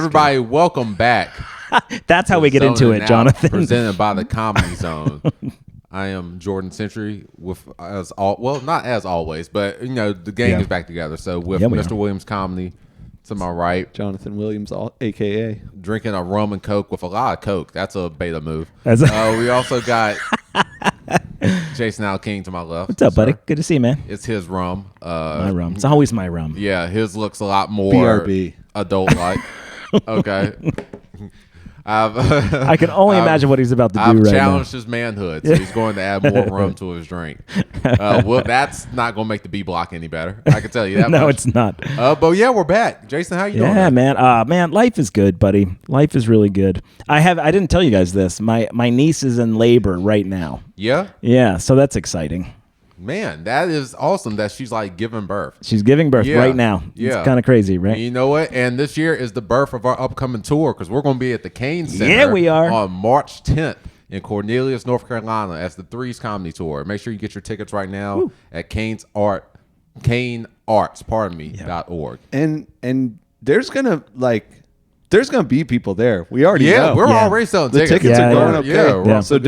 Everybody, welcome back. That's how we get into it, Jonathan. Presented by the Comedy Zone. I am Jordan Centry with not as always, but the gang is back together. So with Mr. Williams Comedy to my right, Jonathan Williams, aka drinking a rum and coke with a lot of coke. That's a beta move. We also got Jason Al King to my left. What's up, buddy? Good to see you, man. It's his rum. My rum. It's always my rum. Yeah, his looks a lot more BRB. Adult-like. Okay. I can only imagine what he's about to do right now. I've challenged his manhood, so he's going to add more rum to his drink. Well, that's not going to make the B block any better. I can tell you that. No, much. It's not. But yeah, we're back. Jason, how you doing? Yeah, man. Man, life is good, buddy. Life is really good. I didn't tell you guys this. My niece is in labor right now. Yeah? Yeah, so that's exciting. Man, that is awesome that she's like giving birth. She's giving birth right now. Yeah. It's kind of crazy, right? And you know what? And this year is the birth of our upcoming tour because we're going to be at the Cain Center. Yeah, we are. On March 10th in Cornelius, North Carolina as the Threes Comedy Tour. Make sure you get your tickets right now at cainarts.org. And there's gonna be people there. We already know. We're already selling tickets. The tickets are going okay. Yeah. So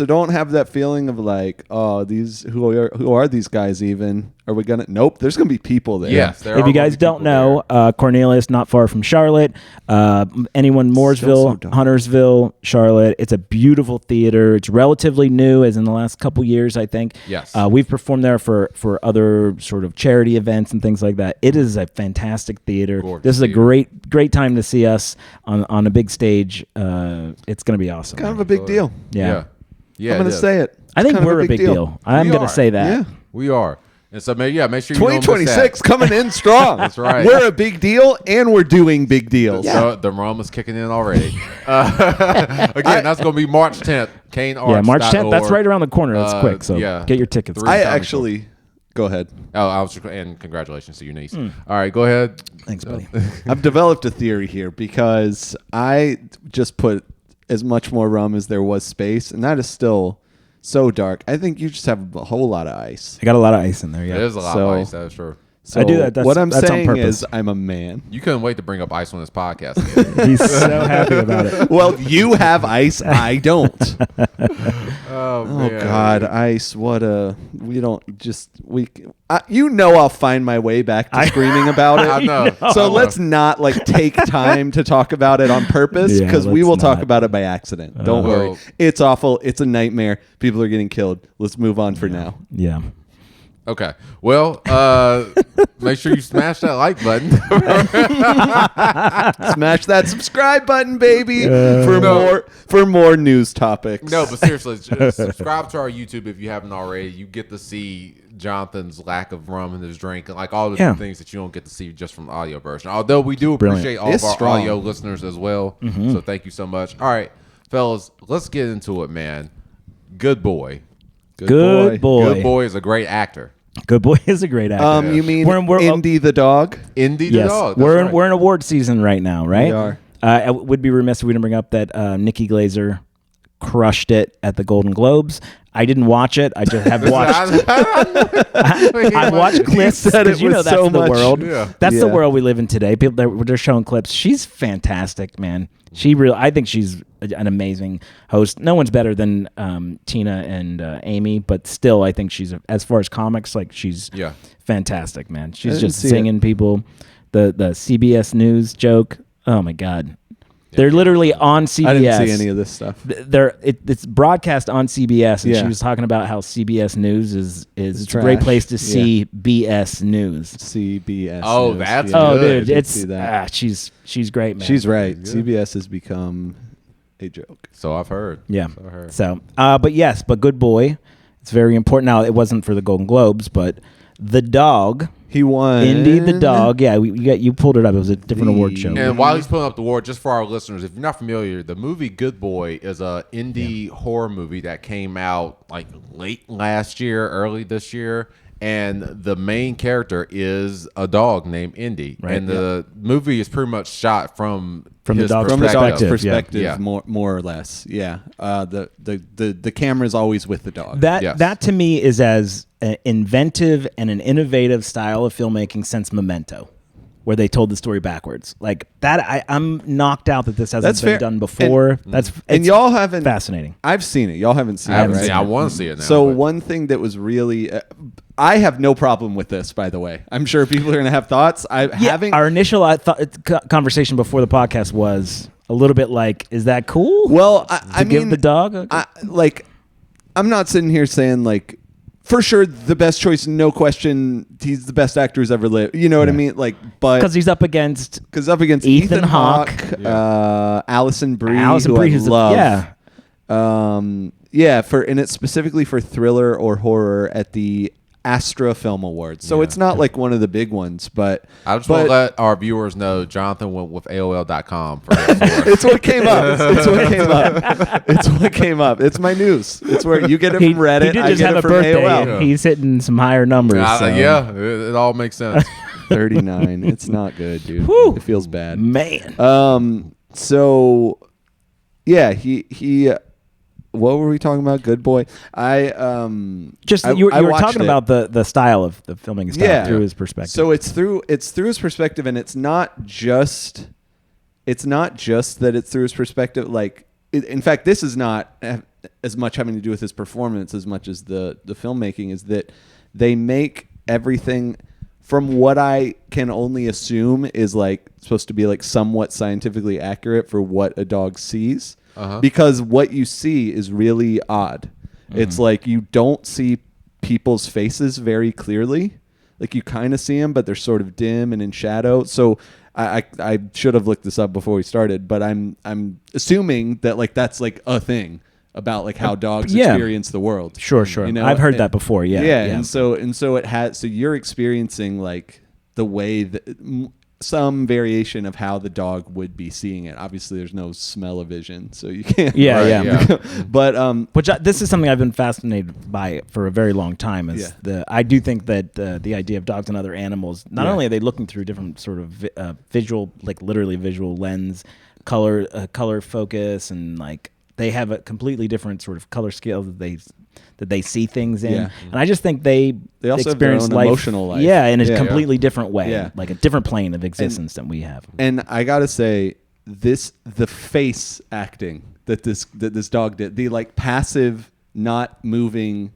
don't have that feeling of like, oh, these who are these guys even? Are we gonna? Nope. There's gonna be people there. Yes. If you guys don't know, Cornelius, not far from Charlotte. Anyone Mooresville, Huntersville, Charlotte. It's a beautiful theater. It's relatively new, as in the last couple years, I think. Yes. We've performed there for other sort of charity events and things like that. It is a fantastic theater. Gorgeous This is a theater. great time to see us on a big stage. It's going to be awesome. Kind of a big deal. Yeah. Yeah. I'm gonna say it. I think we're a big deal. I'm going to say that. Yeah. We are. And so, make sure you 2026 coming in strong. That's right. We're a big deal, and we're doing big deals. Yeah. So the rum is kicking in already. Again, that's going to be March 10th. CainArts.org. Yeah, March 10th. That's right around the corner. That's quick. So get your tickets. Go ahead. And congratulations to your niece. All right, go ahead. Thanks, buddy. I've developed a theory here because I just put as much more rum as there was space, and that is still so dark. I think you just have a whole lot of ice. I got a lot of ice in there. Yeah, there's a lot of ice. That's true. So I do that. What I'm that's saying is, I'm a man. You couldn't wait to bring up ice on this podcast. He's so happy about it. Well, you have ice. I don't. Oh God, ice. I'll find my way back to screaming about it. I know. So let's not take time to talk about it on purpose because we will talk about it by accident. Don't worry. It's awful. It's a nightmare. People are getting killed. Let's move on for now. Yeah. Okay. Well, make sure you smash that like button. Smash that subscribe button, baby, for more news topics. No, but seriously, just subscribe to our YouTube if you haven't already. You get to see Jonathan's lack of rum in his drink and all the things that you don't get to see just from the audio version. Although we do appreciate all of our audio listeners as well. Mm-hmm. So thank you so much. All right, fellas, let's get into it, man. Good boy. Good boy. Good boy is a great actor. Good boy is a great actor. You mean Indy the dog? Indy the dog. We're in award season right now, right? We are. I would be remiss if we didn't bring up that Nikki Glaser crushed it at the Golden Globes. I didn't watch it. I just have watched. I've watched clips because that's the world. Yeah. That's the world we live in today. People they're showing clips. She's fantastic, man. I think she's an amazing host. No one's better than Tina and Amy, but still, I think she's as far as comics, she's fantastic, man. She's just singing people. The CBS News joke. Oh my God. They're literally on CBS. I didn't see any of this stuff. It's broadcast on CBS, and she was talking about how CBS News is it's a great place to see BS news. CBS. Oh, news. that's good. Dude, she's great, man. She's right. CBS has become a joke. So I've heard. Yeah. But Good Boy. It's very important. Now, it wasn't for the Golden Globes, but the dog. He won. Indy the dog. Yeah, you pulled it up. It was a different award show. And while he's pulling up the award, just for our listeners, if you're not familiar, the movie Good Boy is a indie horror movie that came out late last year, early this year. And the main character is a dog named Indy. Right, and the movie is pretty much shot from the dog's perspective, more or less. Yeah. The camera is always with the dog. That to me is as inventive and an innovative style of filmmaking since Memento. where they told the story backwards. Like that, I'm knocked out that this hasn't been done before. And y'all haven't fascinating. I've seen it. Y'all haven't seen I it, right? I want to see it now. So one thing that was really, I have no problem with this. By the way, I'm sure people are going to have thoughts. Our initial conversation before the podcast was a little bit like, is that cool? Well, I mean, give the dog. I'm not sitting here saying like, for sure, the best choice, no question. He's the best actor who's ever lived. You know what I mean? Like, but because he's up against Ethan Hawke, Alison Brie, who I love. And it's specifically for thriller or horror at the Astra Film Awards. So it's not like one of the big ones, but I just want to let our viewers know Jonathan went with AOL.com for his source. It's what came up. It's what came up. It's my news. It's where you get it from Reddit. He did just have a birthday. AOL. He's hitting some higher numbers. Yeah, it all makes sense. 39. It's not good, dude. Whew. It feels bad. Man. So yeah, he what were we talking about? Good boy. You were talking about the style of the filming style through his perspective. So it's through his perspective, and it's not just that it's through his perspective. Like, in fact, this is not as much having to do with his performance as much as the filmmaking. Is that they make everything, from what I can only assume is like supposed to be like somewhat scientifically accurate for what a dog sees. Because what you see is really odd. It's like you don't see people's faces very clearly. Like you kind of see them, but they're sort of dim and in shadow. So I should have looked this up before we started, but I'm assuming that like that's like a thing about like how dogs experience the world. Sure. You know? I've heard that before. Yeah. And so it has. So you're experiencing like the way that. Some variation of how the dog would be seeing it. Obviously, there's no smell-o-vision, so you can't. Yeah. But this is something I've been fascinated by for a very long time. I do think that the idea of dogs and other animals, not only are they looking through different sort of visual, like literally visual lens, color focus, and like they have a completely different sort of color scale that they see things in. And I just think they also experience have their own emotional life. Yeah, in a completely different way. Yeah. Like a different plane of existence than we have. And I gotta say, the face acting that this dog did, the like passive, not moving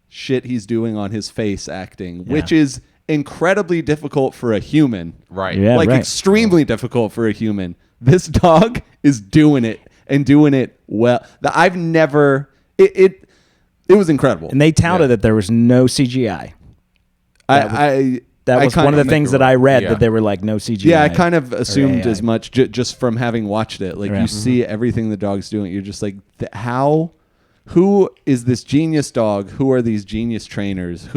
shit he's doing on his face acting, which is incredibly difficult for a human. Right. Yeah, like extremely difficult for a human. This dog is doing it and doing it well. I've never it was incredible. And they touted that there was no CGI. That was one of the things that I read, that there were like no CGI. Yeah, I kind of assumed as much just from having watched it. Like you see everything the dog's doing. You're just like, who is this genius dog? Who are these genius trainers?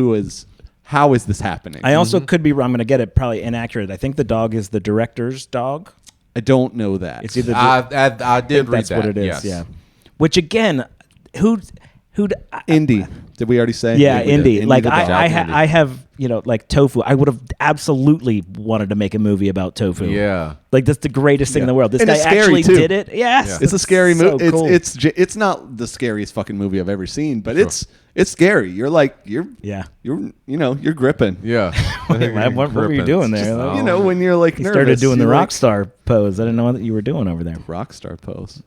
How is this happening? I also could be wrong. I'm going to get it probably inaccurate. I think the dog is the director's dog. I don't know that. It's either I did read that's that. What it is. Yes. Yeah. Which again, who Indy. Did we already say? Yeah, Indy. Like I have, like Tofu. I would have absolutely wanted to make a movie about Tofu. Yeah. Like that's the greatest thing in the world. This and guy actually did it. Yes. Yeah. It's a scary movie. Cool. It's not the scariest fucking movie I've ever seen, but it's scary. You're like you're gripping. Yeah. What were you doing there? When you're like you nervous, started doing the rock star pose. I didn't know what you were doing over there. Rock star pose.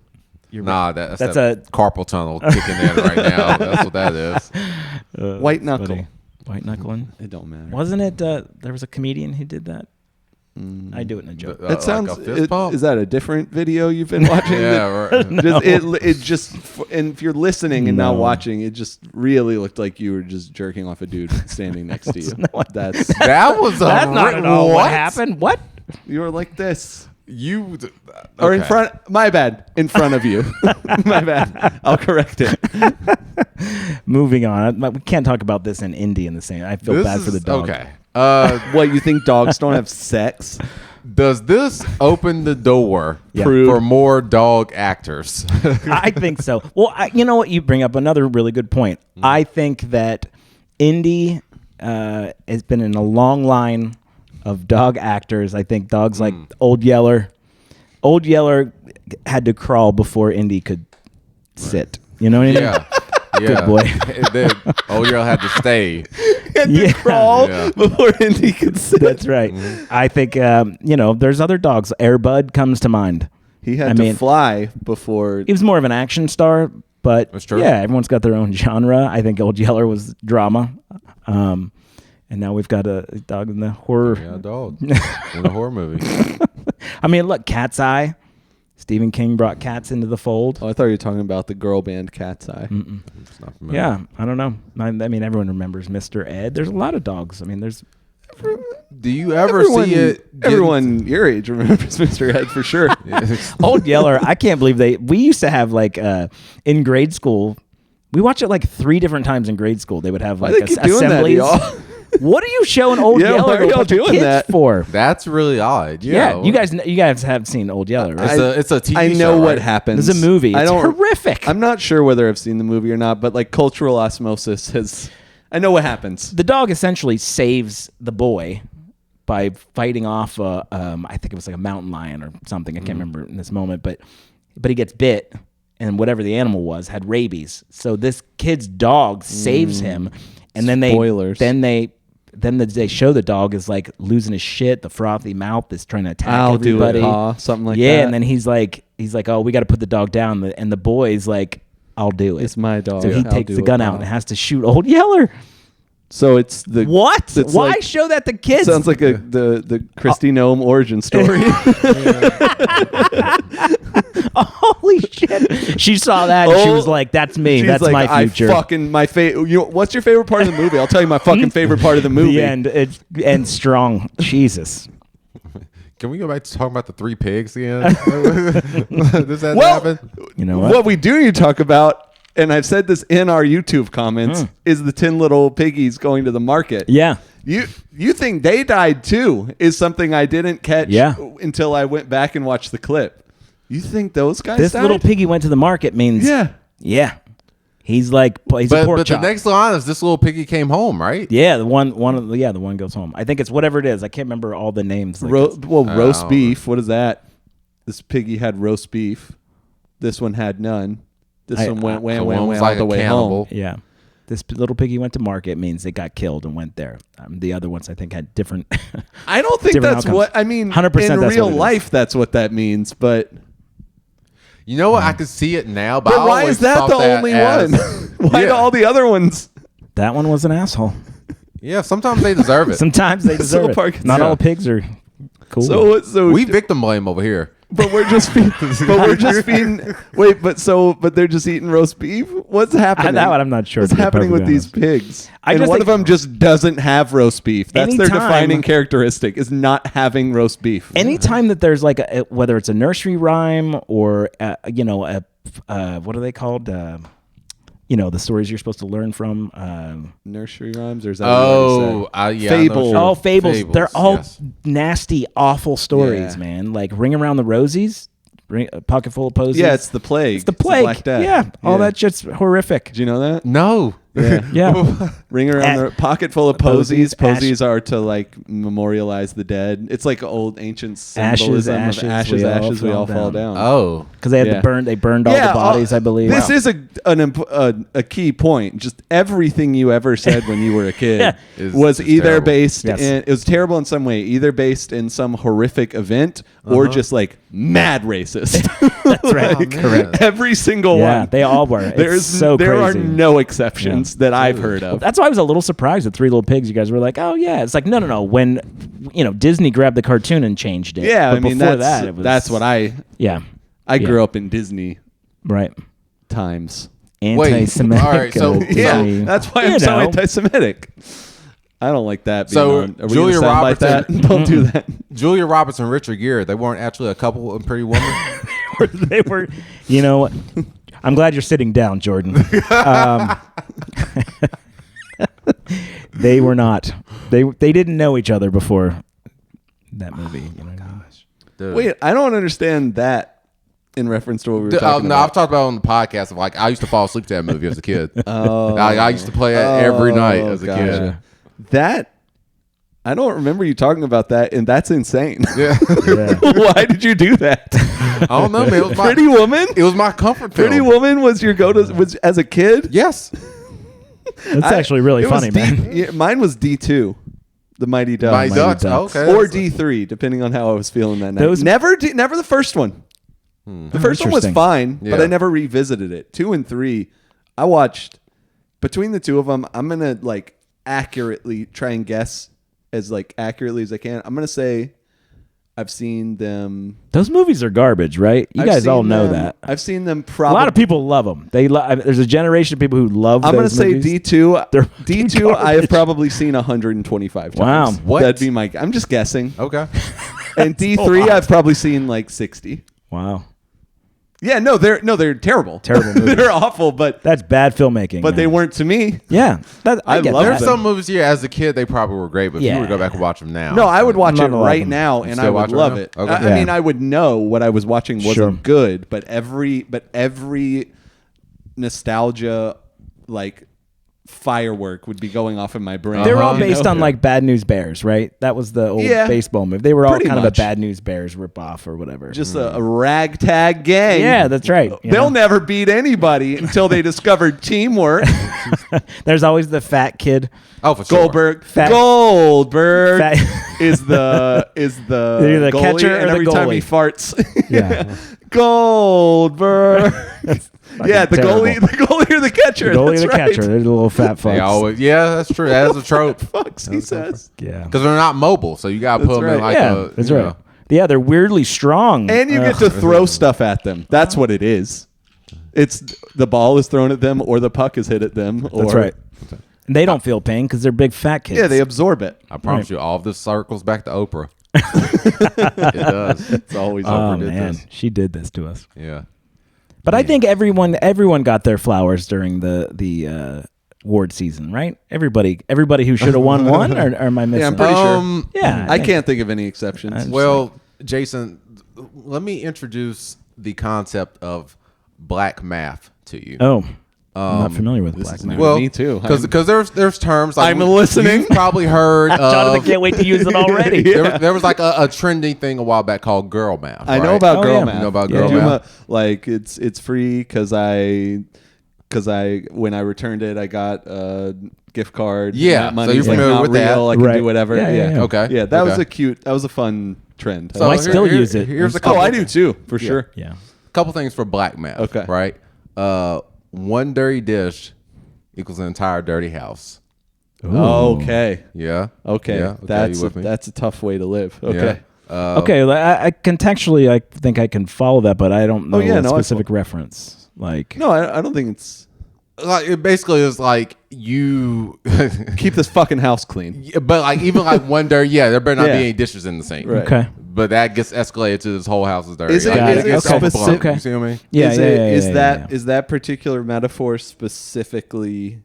That's a carpal tunnel kicking in right now. That's what that is. White knuckle. Funny. White knuckling. It don't matter. Wasn't it? There was a comedian who did that. I do it in a joke. That sounds. Like a fist pump? Is that a different video you've been watching? Yeah. Right. No. It just. And if you're listening and not watching, it just really looked like you were just jerking off a dude standing next to you. That's not at all what happened. What? You were like this. Or in front. My bad. In front of you. My bad. I'll correct it. Moving on. We can't talk about this in Indy in the same. I feel bad for the dog. Okay. What, you think dogs don't have sex? Does this open the door for more dog actors? I think so. Well, you know what? You bring up another really good point. I think that Indy has been in a long line of dog actors. I think dogs like Old Yeller. Old Yeller had to crawl before Indy could sit. You know what I mean? Yeah. Good boy. Then Old Yeller had to stay. had to crawl before Indy could sit. That's right. I think there's other dogs. Air Bud comes to mind. He had to fly before. He was more of an action star, but that's true. Yeah, everyone's got their own genre. I think Old Yeller was drama. And now we've got a dog in the horror. Yeah, a dog in a horror movie. I mean, look, Cat's Eye. Stephen King brought cats into the fold. Oh, I thought you were talking about the girl band Cat's Eye. Yeah, I don't know. I mean, everyone remembers Mr. Ed. There's a lot of dogs. I mean, there's... Do you ever see it? Everyone your age remembers Mr. Ed for sure. Old Yeller, I can't believe we used to have like in grade school, we watched it like 3 different times in grade school. They would have like assemblies. What are you showing Old Yeller to a bunch of kids for? That's really odd. Yeah, you guys have seen Old Yeller, right? It's a TV show. I know what happens. It's a movie. It's horrific. I'm not sure whether I've seen the movie or not, but like cultural osmosis has... I know what happens. The dog essentially saves the boy by fighting off I think it was like a mountain lion or something. I can't remember in this moment, but he gets bit, and whatever the animal was had rabies. So this kid's dog saves him, and then they show the dog is like losing his shit. The frothy mouth is trying to attack everybody. Something like that. Yeah, and then he's like, oh, we got to put the dog down, and the boy's like, I'll do it. It's my dog. So he takes the gun out and has to shoot Old Yeller. So it's the what? Why like, show that to kids? Sounds like the Christy Nome origin story. Holy shit! She saw that and she was like, "That's me. That's like, my future." My favorite. What's your favorite part of the movie? I'll tell you my fucking favorite part of the movie. The end. It ends strong. Jesus. Can we go back to talking about the 3 pigs again? Does that happen? You know what we do need to talk about, and I've said this in our YouTube comments, is the 10 little piggies going to the market. Yeah. You think they died too is something I didn't catch until I went back and watched the clip. You think those guys This died? little piggy went to the market means... Yeah. He's a pork chop. But the next line is this little piggy came home, right? Yeah, the one goes home. I think it's whatever it is. I can't remember all the names. Roast beef. What is that? This piggy had roast beef. This one had none. This one went all the way home. Yeah. This little piggy went to market means it got killed and went there. The other ones I think had different. I don't think that's outcomes. what I mean. 100% in real life, that's what that means. But you know what? I can see it now. But why is that the only one? Why do all the other ones? That one was an asshole. Yeah, sometimes they deserve it. Sometimes they deserve it. Not all pigs are cool. So we victim blame over here. But we're just feeding. But they're just eating roast beef. What's happening? That one I'm not sure. What's happening with these pigs? One of them just doesn't have roast beef. That's their defining characteristic: is not having roast beef. Anytime that there's like whether it's a nursery rhyme or what are they called? The stories you're supposed to learn from. Nursery rhymes, or is that fables? Oh, fables. They're all nasty, awful stories, man. Like Ring Around the Rosies, A Pocket Full of Posies. Yeah, it's the plague. It's the plague. Black Death. Yeah, all that shit's horrific. Do you know that? No. Yeah. Ring Around the Pocket Full of Posies. Posies are to like memorialize the dead. It's like old ancient symbolism of ashes, we all fall down. Oh. Because they had they burned all the bodies, I believe. This is a key point. Just everything you ever said when you were a kid was either based in, it was terrible in some way, either based in some horrific event or just like mad racist. That's right. Correct. Every single one. They all were. There are no exceptions that I've heard of. That's why I was a little surprised at Three Little Pigs. You guys were like, oh yeah. It's like, no. When Disney grabbed the cartoon and changed it. Yeah, but before that, it was, that's what I grew up in Disney times. Anti-Semitic. All right, so that's why I'm so anti-Semitic. I don't like that. So Julia Robertson, don't do that. Julia Roberts and Richard Gere, they weren't actually a couple in Pretty Woman. They were. You know, I'm glad you're sitting down, Jordan. They were not. They didn't know each other before that movie. Wait, I don't understand that. In reference to what we were talking about. I've talked about it on the podcast. Of like, I used to fall asleep to that movie as a kid. I used to play it every night as a kid. That I don't remember you talking about that, and that's insane. Yeah. Why did you do that? I don't know, man. It was Pretty Woman? It was my comfort film. Pretty Woman was your go-to was as a kid? Yes. That's actually really funny, man. Yeah, mine was D2, the Mighty Ducks. Mighty Ducks. Okay. Or D3, depending on how I was feeling that night. Never the first one. The first one was fine, but I never revisited it. 2 and 3, I watched. Between the two of them, I'm going to like accurately try and guess as like accurately as I can. I'm going to say I've seen them. Those movies are garbage, right? You guys all know that. I've seen them probably. A lot of people love them. There's a generation of people who love I'm those going to say movies. D2. They're D2 I have probably seen 125 times. Wow. What? That'd be my. I'm just guessing. Okay. And D3 I've probably seen like 60. Wow. Yeah, they're terrible. Terrible movies. They're awful, but That's bad filmmaking. but man. they weren't to me. Yeah. I get love that. There's some movies here as a kid they probably were great, but if you Yeah. were to go back and watch them now. No, I would watch it None of right them. now, and I still would watch it love now? it. Okay. I Yeah. mean, I would know what I was watching wasn't Sure. good, but every nostalgia like firework would be going off in my brain. They were all You based know? on like Bad News Bears, right? That was the old Yeah. baseball movie. They were all Pretty kind of much. a Bad News Bears ripoff or whatever. just a ragtag gang. yeah, that's right. you They'll know? never beat anybody until they discovered teamwork. There's always the fat kid. Oh, for sure. Goldberg. Fat- Goldberg Fat- is the You're the goalie, catcher or and the every time he goalie? farts, Yeah. Goldberg. Yeah, the terrible. goalie or the catcher. The goalie that's and the right. catcher. They're the little fat fucks. That's true. That is a trope. Fucks, he says. Yeah. Because they're not mobile, so you got to put That's them in right. like Yeah, that's right. know. Yeah, they're weirdly strong. And you get to throw stuff at them. That's what it is. It's the ball is thrown at them, or the puck is hit at them. Or, That's right. And they don't feel pain because they're big fat kids. Yeah, they absorb it. I promise you, all of this circles back to Oprah. It does. It's always Oh Oprah did man, this. she did this to us. Yeah. But I think everyone got their flowers during the award season, right? Everybody who should have won, or am I missing? Yeah, I'm pretty sure. Yeah, I can't think of any exceptions. Well, Jason, let me introduce the concept of black math to you. Oh, I'm not familiar with black is man. new. Well, me too. Because there's terms like I'm listening. You've probably heard. Jonathan Of, can't wait to use it already. there was like a trending thing a while back called girl math. I know right? about Oh, girl yeah. math. You know about Yeah. girl Do math? like it's free because I when I returned it I got a gift card. Yeah, that so money's you're like familiar not with real. that. I can Right. do whatever. Yeah, yeah, yeah. Okay. Yeah, that Okay. was a fun trend. So I still use it. Here's a Oh, couple. I do too, for sure. Yeah. Couple things for black math. Okay. Right. One dirty dish equals an entire dirty house. Okay. Yeah. Okay. Yeah. That's you with me? that's a tough way to live. Okay. Yeah. Okay, I contextually, I think I can follow that, but I don't know yeah, a no, I specific reference. Like, No, I don't think it's Like it basically is like you, keep this fucking house clean. Yeah, but like even like one dirty, there better not Yeah. be any dishes in the sink. Right. okay, But that gets escalated to this whole house is dirty. Is it- Like, is it gets specific- overblown. okay. You see what I mean? yeah, is yeah, it, yeah, is yeah, that yeah. is that particular metaphor specifically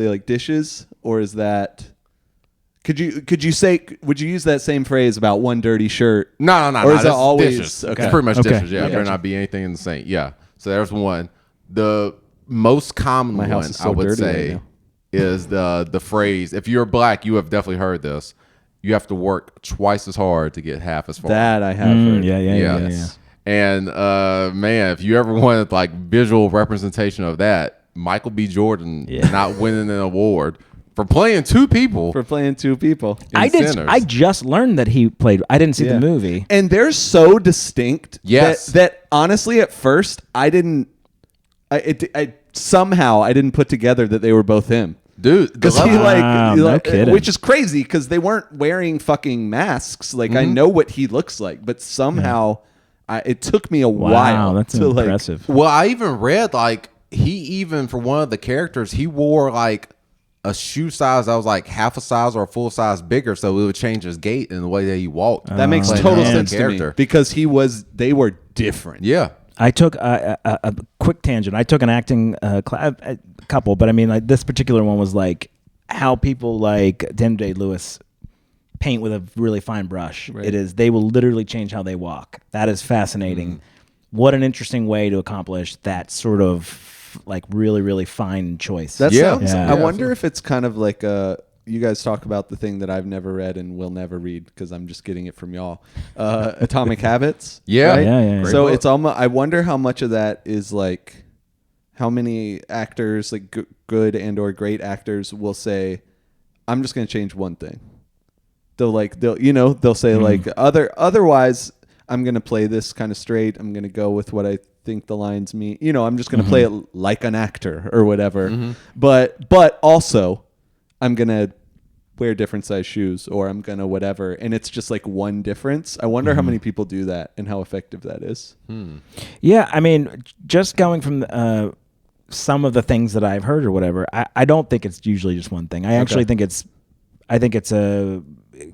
like dishes, or is that would you use that same phrase about one dirty shirt? No. Or is it that's always- dishes? okay. It's pretty much Okay. dishes. Yeah, I there better gotcha. not be anything in the sink. Yeah. So there's one. The most common My house one is so I would dirty right say now. is the phrase. If you're black, you have definitely heard this. You have to work twice as hard to get half as far. That I have heard. yeah. And man, if you ever wanted like visual representation of that, Michael B. Jordan not winning an award for playing two people. For playing two people. I did. Sinners. I just learned that he played. I didn't see Yeah. the movie. And they're so distinct Yes. that honestly at first I didn't somehow I didn't put together that they were both him. Dude, Because the he level- Wow, no kidding. which is crazy because they weren't wearing fucking masks. Like I know what he looks like, but somehow it took me a while. Wow, that's to impressive. Well, I even read like he even for one of the characters he wore like a shoe size that was like half a size or a full size bigger, so it would change his gait and the way that he walked. That makes Playing total the sense to me because they were different. Yeah. I took a quick tangent. I took an acting class, a couple, but I mean, like this particular one was like how people like Daniel Day-Lewis paint with a really fine brush. Right. It is. They will literally change how they walk. That is fascinating. What an interesting way to accomplish that sort of like really, really fine choice. That Yeah. sounds. Yeah. I wonder if it's kind of like you guys talk about the thing that I've never read and will never read because I'm just getting it from y'all. Atomic Habits. Yeah. right? Yeah. Great So book. it's almost. I wonder how much of that is like actors, like good and or great actors, will say, I'm just going to change one thing. They'll say like otherwise I'm going to play this kind of straight. I'm going to go with what I think the lines mean. I'm just going to play it like an actor or whatever. But also I'm going to wear different size shoes, or I'm going to whatever. And it's just like one difference. I wonder how many people do that and how effective that is. Yeah. I mean, just going from some of the things that I've heard or whatever, I don't think it's usually just one thing. I actually think it's a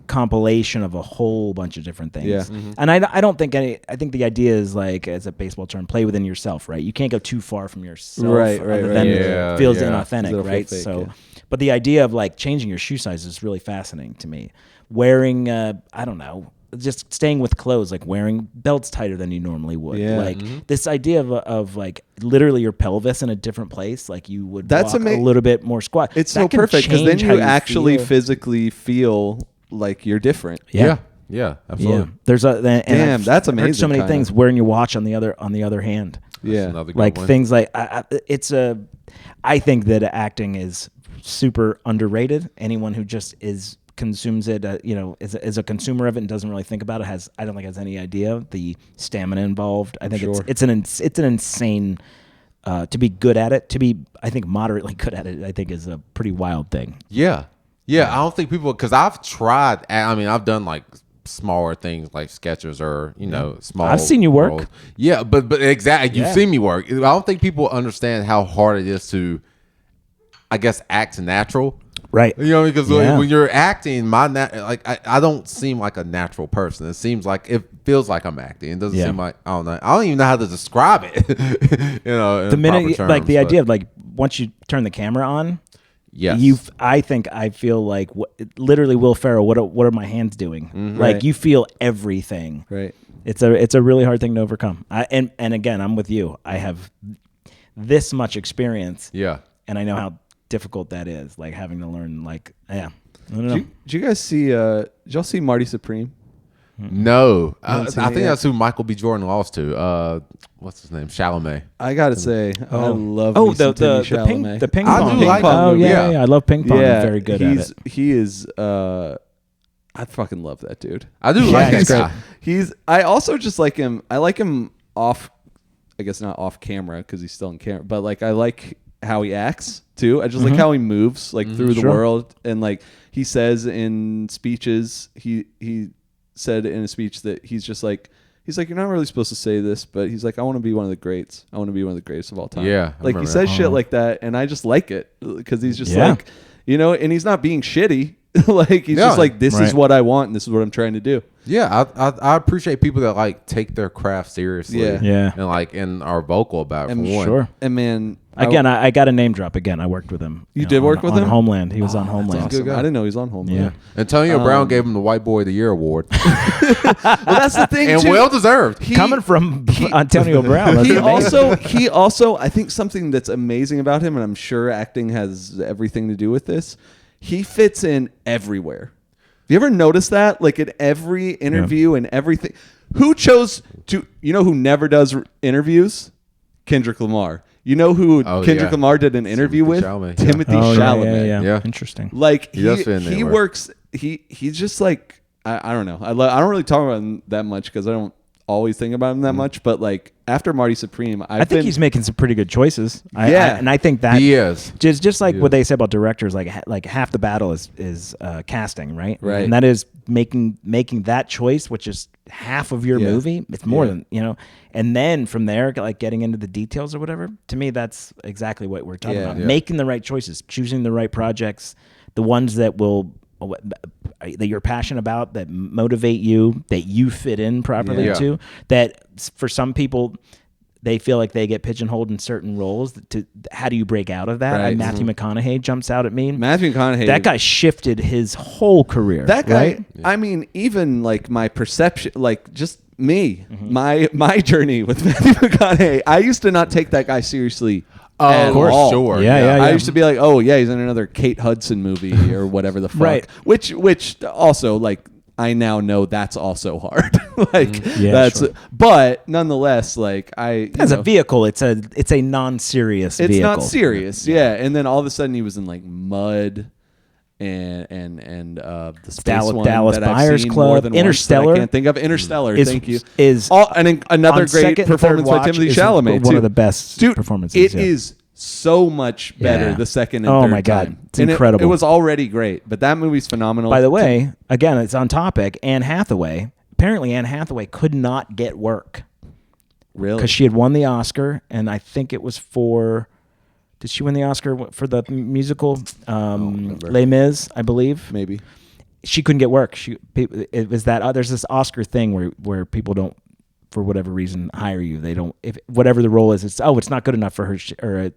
compilation of a whole bunch of different things. Yeah. And I don't think I think the idea is like, as a baseball term, play within yourself, right? You can't go too far from yourself. Right. Then it feels inauthentic, right? Fake, so, but the idea of like changing your shoe size is really fascinating to me. Wearing, I don't know, just staying with clothes, like wearing belts tighter than you normally would. Yeah. Like this idea of like literally your pelvis in a different place, like you would walk a little bit more squat. It's so perfect because then you actually physically feel like you're different. Yeah, absolutely. Yeah. There's that's amazing. There's so many things. Wearing your watch on the other hand. Like things like I think that acting is super underrated. Anyone who just consumes it, is a consumer of it and doesn't really think about it I don't think has any idea the stamina involved. I think it's an insane. To be good at it, to be I think moderately good at it, I think is a pretty wild thing. Yeah. I don't think people, because I've tried. I mean, I've done like smaller things like sketches or small. I've seen you work. roles. Yeah, but exactly, you've seen me work. I don't think people understand how hard it is to, I guess, act natural. Right. Because when you're acting, I don't seem like a natural person. It feels like I'm acting. It doesn't seem like, I don't even know how to describe it. The minute, terms, like the idea of like once you turn the camera on. Yes. I feel like literally Will Ferrell. What are my hands doing? Mm-hmm. Like you feel everything. Right. It's a really hard thing to overcome. And again, I'm with you. I have this much experience. Yeah. And I know how difficult that is. Like having to learn. Like I don't know. Did you guys see? Did y'all see Marty Supreme? No, I think that's who Michael B. Jordan lost to. What's his name? Chalamet. I gotta say, I love the ping pong. I do like him. Yeah, I love ping pong. Yeah, he's very good at it. He is. I fucking love that dude. I do like that guy. I also just like him. I like him off. I guess not off camera because he's still in camera, but like I like how he acts too. I just like how he moves like through the world, and like he says in speeches. He said in a speech that he's like you're not really supposed to say this, but he's like, I want to be one of the greats. I want to be one of the greatest of all time. Yeah, like he says shit like that, and I just like it because he's just like, and he's not being shitty. Like he's just like, this is what I want, and this is what I'm trying to do. Yeah, I appreciate people that like take their craft seriously. Yeah. and are vocal about it. Sure. And man, again, I got a name drop again. I worked with him. You did work with him? On Homeland. He was on Homeland. Awesome. I didn't know he was on Homeland. Yeah. Antonio Brown gave him the White Boy of the Year award. Well, that's the thing, and too. well deserved. Coming from Antonio Brown. He also, I think something that's amazing about him, and I'm sure acting has everything to do with this. He fits in everywhere. Have you ever noticed that? Like in every interview and everything. Who chose to? Who never does interviews? Kendrick Lamar. You know who Kendrick Lamar did an interview with? Chalamet, Timothée Chalamet. Yeah. Interesting. Like he works. He's just like I don't know. I don't really talk about him that much because I don't always think about him that much. But like after Marty Supreme, I think he's making some pretty good choices. And I think that he is just like what they say about directors. Like half the battle is casting, right? Right. And that is making that choice, which is half of your movie. It's more than And then from there, like getting into the details or whatever. To me, that's exactly what we're talking about. Yeah. Making the right choices, choosing the right projects, the ones that that you're passionate about, that motivate you, that you fit in properly to. That for some people, they feel like they get pigeonholed in certain roles. How do you break out of that? Right. Matthew McConaughey jumps out at me. Matthew McConaughey. That guy shifted his whole career. That guy. Right? I mean, even like my perception, like just me, my journey with Matthew McConaughey. I used to not take that guy seriously. Of course, all. sure. Yeah. I used to be like, oh yeah, he's in another Kate Hudson movie or whatever the fuck. Right. Which also like I now know that's also hard. But nonetheless, like as a vehicle, it's a non-serious vehicle. It's not serious, yeah. And then all of a sudden he was in like Mud and the space one Dallas that I've Buyers seen Club, more than Interstellar. Once that I can't think of. Interstellar, thank you. On Another great second and performance third by Timothée watch Chalamet. is one of the best performances. It is so much better the second and third Oh my God, time. it's incredible. It was already great, but that movie's phenomenal. By the way, again, it's on topic. Anne Hathaway. Apparently, Anne Hathaway could not get work. Really? Because she had won the Oscar, and I think it was for. Did she win the Oscar for the musical Les Mis? I believe. Maybe. She couldn't get work. It was that there's this Oscar thing where people don't, for whatever reason, hire you. They don't, if whatever the role is, it's not good enough for her, or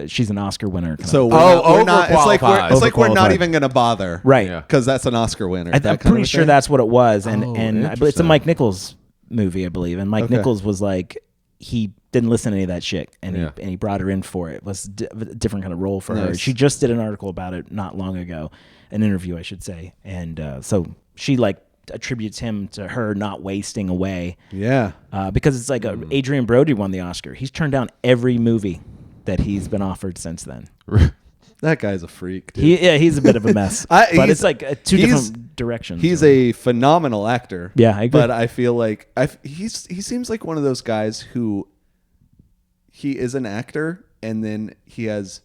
she's an Oscar winner. So we're not. It's like we're not even going to bother, right? Because that's an Oscar winner. I'm pretty sure that's what it was, and it's a Mike Nichols movie, I believe, and Mike Nichols was like, he didn't listen to any of that shit, and he brought her in for it. It was a different kind of role for her. She just did an article about it not long ago, an interview, I should say, and so she like attributes him to her not wasting away. Yeah. Because it's like Adrian Brody won the Oscar. He's turned down every movie that he's been offered since then. That guy's a freak, dude. He's a bit of a mess. But it's like two different directions. He's a phenomenal actor. Yeah, I agree. But I feel like he seems like one of those guys who he is an actor and then he has,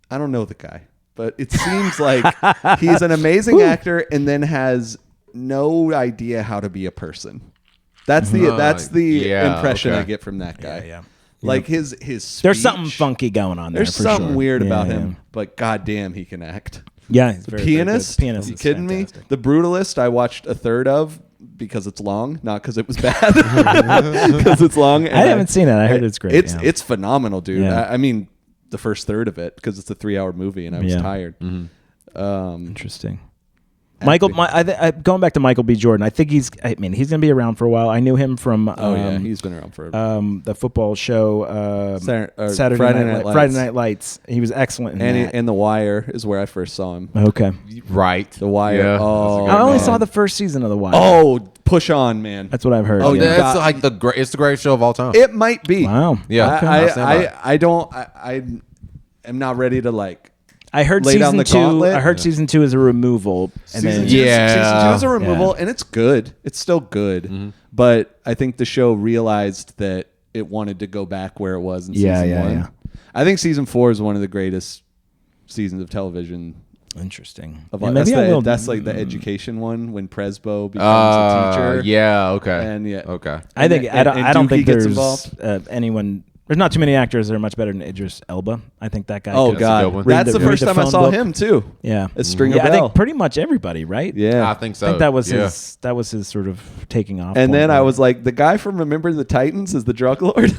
I don't know the guy, but it seems like he's an amazing actor and then has no idea how to be a person. That's the impression I get from that guy. Yeah. Like his speech, there's something funky going on there. There's something weird about him, but goddamn, he can act. Yeah, he's The Pianist. Very good. The Pianist. Are you kidding fantastic. me? The Brutalist. I watched a third of because it's long, not because it was bad. Because it's long. I haven't seen it. I heard it's great. It's phenomenal, dude. Yeah. I mean, the first third of it because it's a 3-hour movie, and I was tired. Mm-hmm. Interesting. Going back to Michael B. Jordan, I think he's going to be around for a while. I knew him from he's been around for the football show Friday Night Lights. He was excellent in that. And The Wire is where I first saw him. Okay. Right. The Wire. Yeah. Oh, I only saw the first season of The Wire. Oh, push on, man. That's what I've heard. Oh, that's like it's the greatest show of all time. It might be. Wow. Yeah. I am not ready to like. I heard lay down the season 2. gauntlet. I heard season 2 is a removal, and Season then two is a removal, and it's good. It's still good, but I think the show realized that it wanted to go back where it was in season 1. Yeah. I think season 4 is one of the greatest seasons of television. Interesting. That's like the education one when Presbo becomes a teacher. Yeah. Okay. And okay. I think I don't think gets there's involved. anyone. There's not too many actors that are much better than Idris Elba. I think that guy. Oh God, that's the first time I saw him too. Yeah, as Stringer Bell. I think pretty much everybody, right? Yeah, I think so. I think that was his sort of taking off. And then I was like, the guy from Remember the Titans is the drug lord.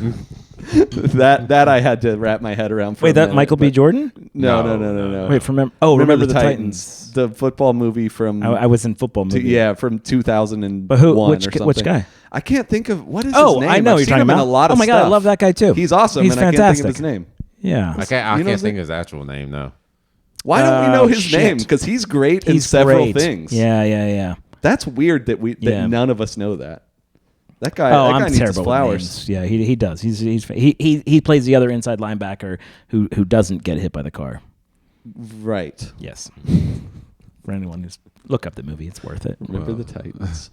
that I had to wrap my head around. Wait, that Michael B. Jordan? No. Wait, Remember the Titans, the football movie from. I was in football movie. From 2001. But who? Which guy? I can't think of what is his name. I know I've you're seen talking him about. in a lot of my God, stuff. I love that guy too. He's awesome. He's and fantastic. I can't think of his name. Yeah, I can't think of his actual name though. Why don't we know his name? Because he's great in several things. Yeah. That's weird that none of us know that. That guy. Oh, that guy I'm needs terrible his flowers. with names. Yeah, he does. He plays the other inside linebacker who doesn't get hit by the car. Right. Yes. For anyone who's look up the movie, it's worth it. Remember the Titans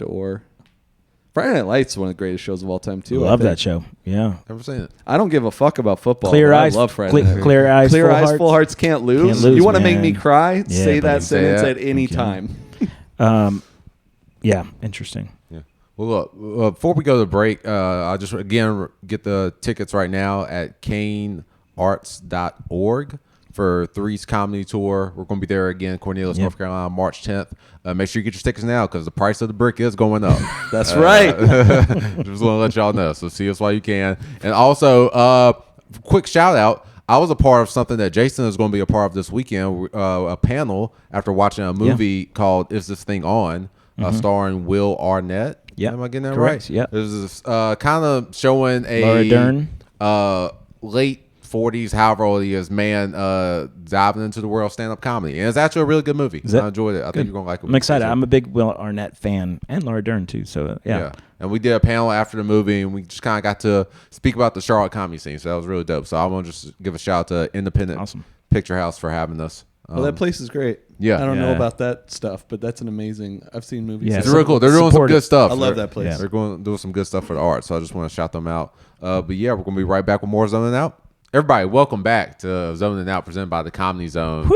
or Friday Night Lights is one of the greatest shows of all time too. Love that show. Yeah. Never seen it. I don't give a fuck about football. Clear but eyes. I love Friday Night. Clear eyes. Full hearts can't lose. Can't lose, you want to make man. me cry? Yeah, say that sentence at any Okay. time. Yeah. Interesting. Yeah. Well, look, before we go to the break, I'll just again get the tickets right now at canearts.org for Three's Comedy Tour. We're going to be there again, Cornelius, North Carolina, March 10th. Make sure you get your tickets now because the price of the brick is going up. That's right. Just want to let y'all know. So see us while you can. And also, quick shout out. I was a part of something that Jason is going to be a part of this weekend, a panel after watching a movie called Is This Thing On? Starring Will Arnett. Yeah. Am I getting that Correct. right? Yeah. This is kind of showing a Laura Dern. Late 40s, however old he is, man, diving into the world of stand-up comedy. And it's actually a really good movie. I enjoyed it. I think you're going to like it. I'm excited. I'm a big Will Arnett fan and Laura Dern, too. So, yeah. And we did a panel after the movie, and we just kind of got to speak about the Charlotte comedy scene. So that was really dope. So I want to just give a shout out to Independent Picture House for having us. Well, that place is great. Yeah. I don't know about that stuff, but that's an amazing. I've seen movies. Yeah, it's really cool. They're doing some good stuff. I love that place. They're doing some good stuff for the art. So I just want to shout them out. But yeah, we're going to be right back with more Zoning Out. Everybody, welcome back to Zoning Out, presented by the Comedy Zone.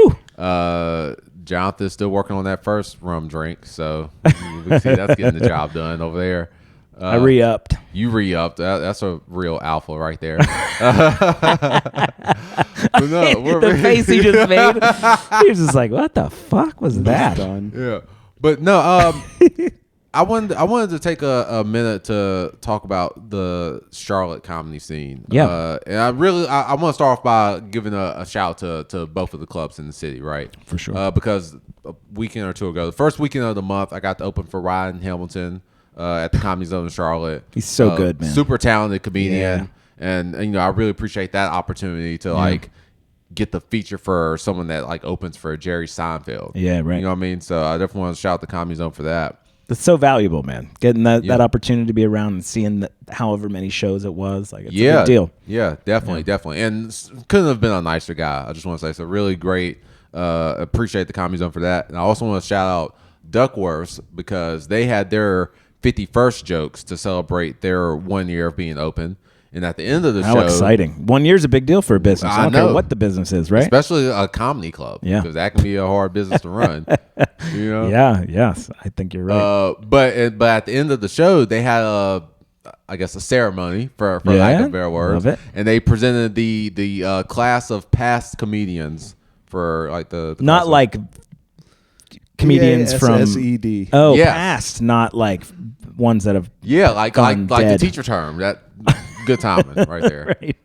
Jonathan's still working on that first rum drink, so we can see that's getting the job done over there. I re-upped. You re-upped. That's a real alpha right there. The face he just made. He was just like, what the fuck was that? Yeah. But no, I wanted to take a minute to talk about the Charlotte comedy scene. Yeah. And I want to start off by giving a shout to both of the clubs in the city, right? For sure. Because a weekend or two ago, the first weekend of the month, I got to open for Ryan Hamilton at the Comedy Zone in Charlotte. He's so good, man. Super talented comedian. Yeah. And you know, I really appreciate that opportunity to like get the feature for someone that like opens for Jerry Seinfeld. Yeah, right. You know what I mean? So I definitely want to shout out the Comedy Zone for that. That's so valuable, man. Getting that opportunity to be around and seeing however many shows it was, like it's a big deal. Yeah, definitely. And couldn't have been a nicer guy. I just want to say, so really great. Appreciate the Comedy Zone for that. And I also want to shout out Duckworth's because they had their 51st jokes to celebrate their 1 year of being open. And at the end of the show, how exciting! 1 year's a big deal for a business. I don't care what the business is, right? Especially a comedy club, because that can be a hard business to run. You know? Yeah, yes, I think you're right. But at the end of the show, they had a ceremony for lack of a better word. Love it. And they presented the class of past comedians for like the not like comedians from PASSED. Oh, past, not like ones that have like the teacher term. That good timing right there. Right.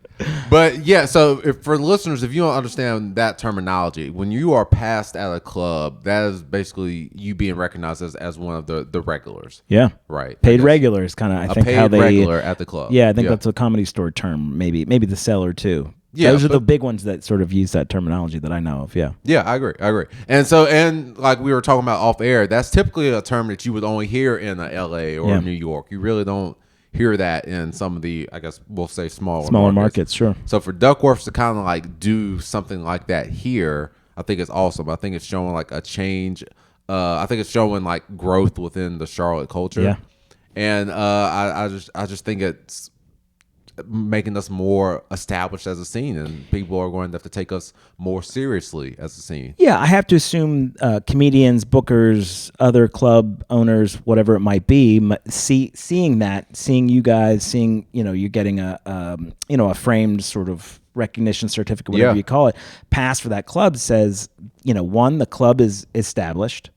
But yeah, so for the listeners, if you don't understand that terminology, when you are passed at a club, that is basically you being recognized as one of the regulars. Yeah. Right. Paid regulars, kind of. I think paid how they regular at the club. Yeah, I think that's a Comedy Store term. Maybe the Cellar too. Yeah, those are the big ones that sort of use that terminology that I know of. Yeah. Yeah, I agree. And like we were talking about off air, that's typically a term that you would only hear in LA or New York. You really don't hear that in some of the, I guess we'll say smaller markets. Sure. So for Duckworth's to kind of like do something like that here, I think it's awesome. I think it's showing like a change. I think it's showing like growth within the Charlotte culture. Yeah. And I just think it's making us more established as a scene, and people are going to have to take us more seriously as a scene. Yeah, I have to assume comedians, bookers, other club owners, whatever it might be, seeing you guys, seeing you're getting a framed sort of recognition certificate, whatever you call it, pass for that club says, one, the club is established.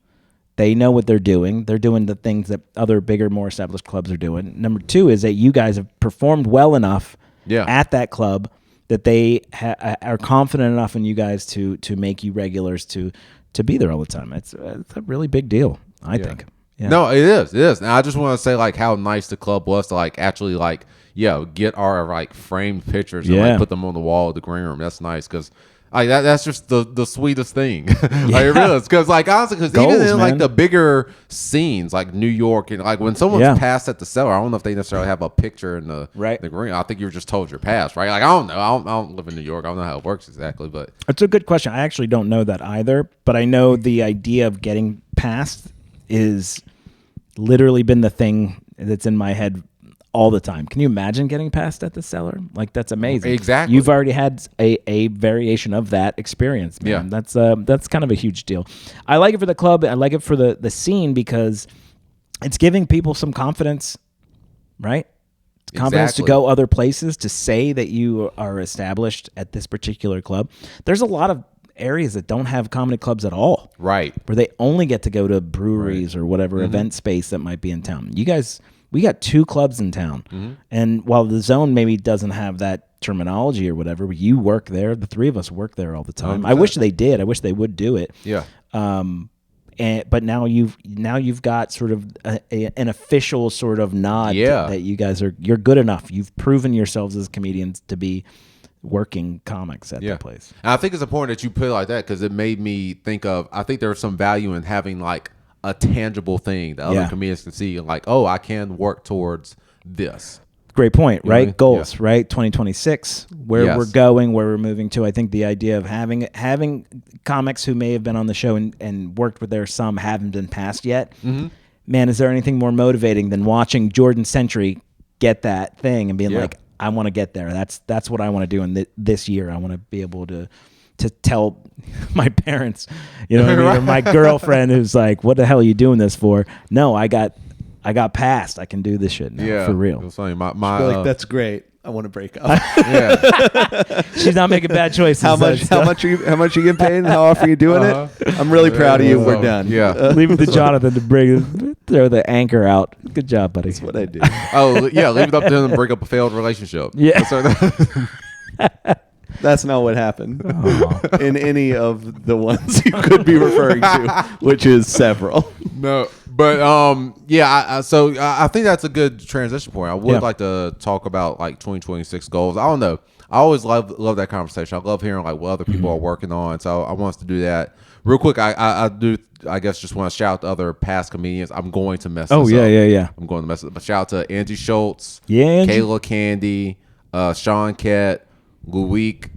They know what they're doing. They're doing the things that other bigger, more established clubs are doing. Number two is that you guys have performed well enough at that club that they are confident enough in you guys to make you regulars to be there all the time. It's a really big deal, I think. Yeah. No, it is. And I just want to say like how nice the club was to like actually like get our like framed pictures and like put them on the wall of the green room. That's nice because. That's just the sweetest thing. Like it really is. Because like honestly, because even in like the bigger scenes like New York and like when someone's passed at the Cellar, I don't know if they necessarily have a picture in the green. I think you were just told you're passed, right? Like I don't know. I don't live in New York. I don't know how it works exactly, but it's a good question. I actually don't know that either, but I know the idea of getting passed is literally been the thing that's in my head all the time. Can you imagine getting passed at the Cellar? Like that's amazing. Exactly. You've already had a variation of that experience, man. Yeah. That's kind of a huge deal. I like it for the club. I like it for the scene because it's giving people some confidence, right? Confidence to go other places, to say that you are established at this particular club. There's a lot of areas that don't have comedy clubs at all. Right. Where they only get to go to breweries or whatever event space that might be in town. You guys... We got 2 clubs in town, and while the Zone maybe doesn't have that terminology or whatever, you work there. The 3 of us work there all the time. 100%. I wish they did. I wish they would do it. Yeah. But now you've got sort of an official sort of nod that you guys you're good enough. You've proven yourselves as comedians to be working comics at the place. And I think it's important that you put it like that because it made me think of, I think there's some value in having like a tangible thing that other comedians can see, like, oh, I can work towards this. Great point, right? Yeah. Goals, right? 2026, where we're going, where we're moving to. I think the idea of having comics who may have been on the show and worked with some haven't been passed yet. Mm-hmm. Man, is there anything more motivating than watching Jordan Centry get that thing and being like, I want to get there. That's what I want to do in this year. I want to be able to tell my parents, you know what I mean? Or my girlfriend who's like, what the hell are you doing this for? No, I got passed. I can do this shit now for real. It was funny. Like, that's great. I want to break up. She's not making bad choices. How much are you getting paid and how often are you doing it? I'm really proud of you. We're done. Yeah. Leave it to Jonathan to throw the anchor out. Good job, buddy. That's what I do. Leave it up to him to break up a failed relationship. Yeah. That's not what happened in any of the ones you could be referring to, which is several. No, but I think that's a good transition point. I would like to talk about like 2026 goals. I don't know. I always love that conversation. I love hearing like what other people are working on. So I want us to do that real quick. I guess just want to shout out to other past comedians. I'm going to mess this up. Yeah. I'm going to mess it up. But shout out to Angie Schultz, Angie. Kayla Candy, Sean Kett, Luik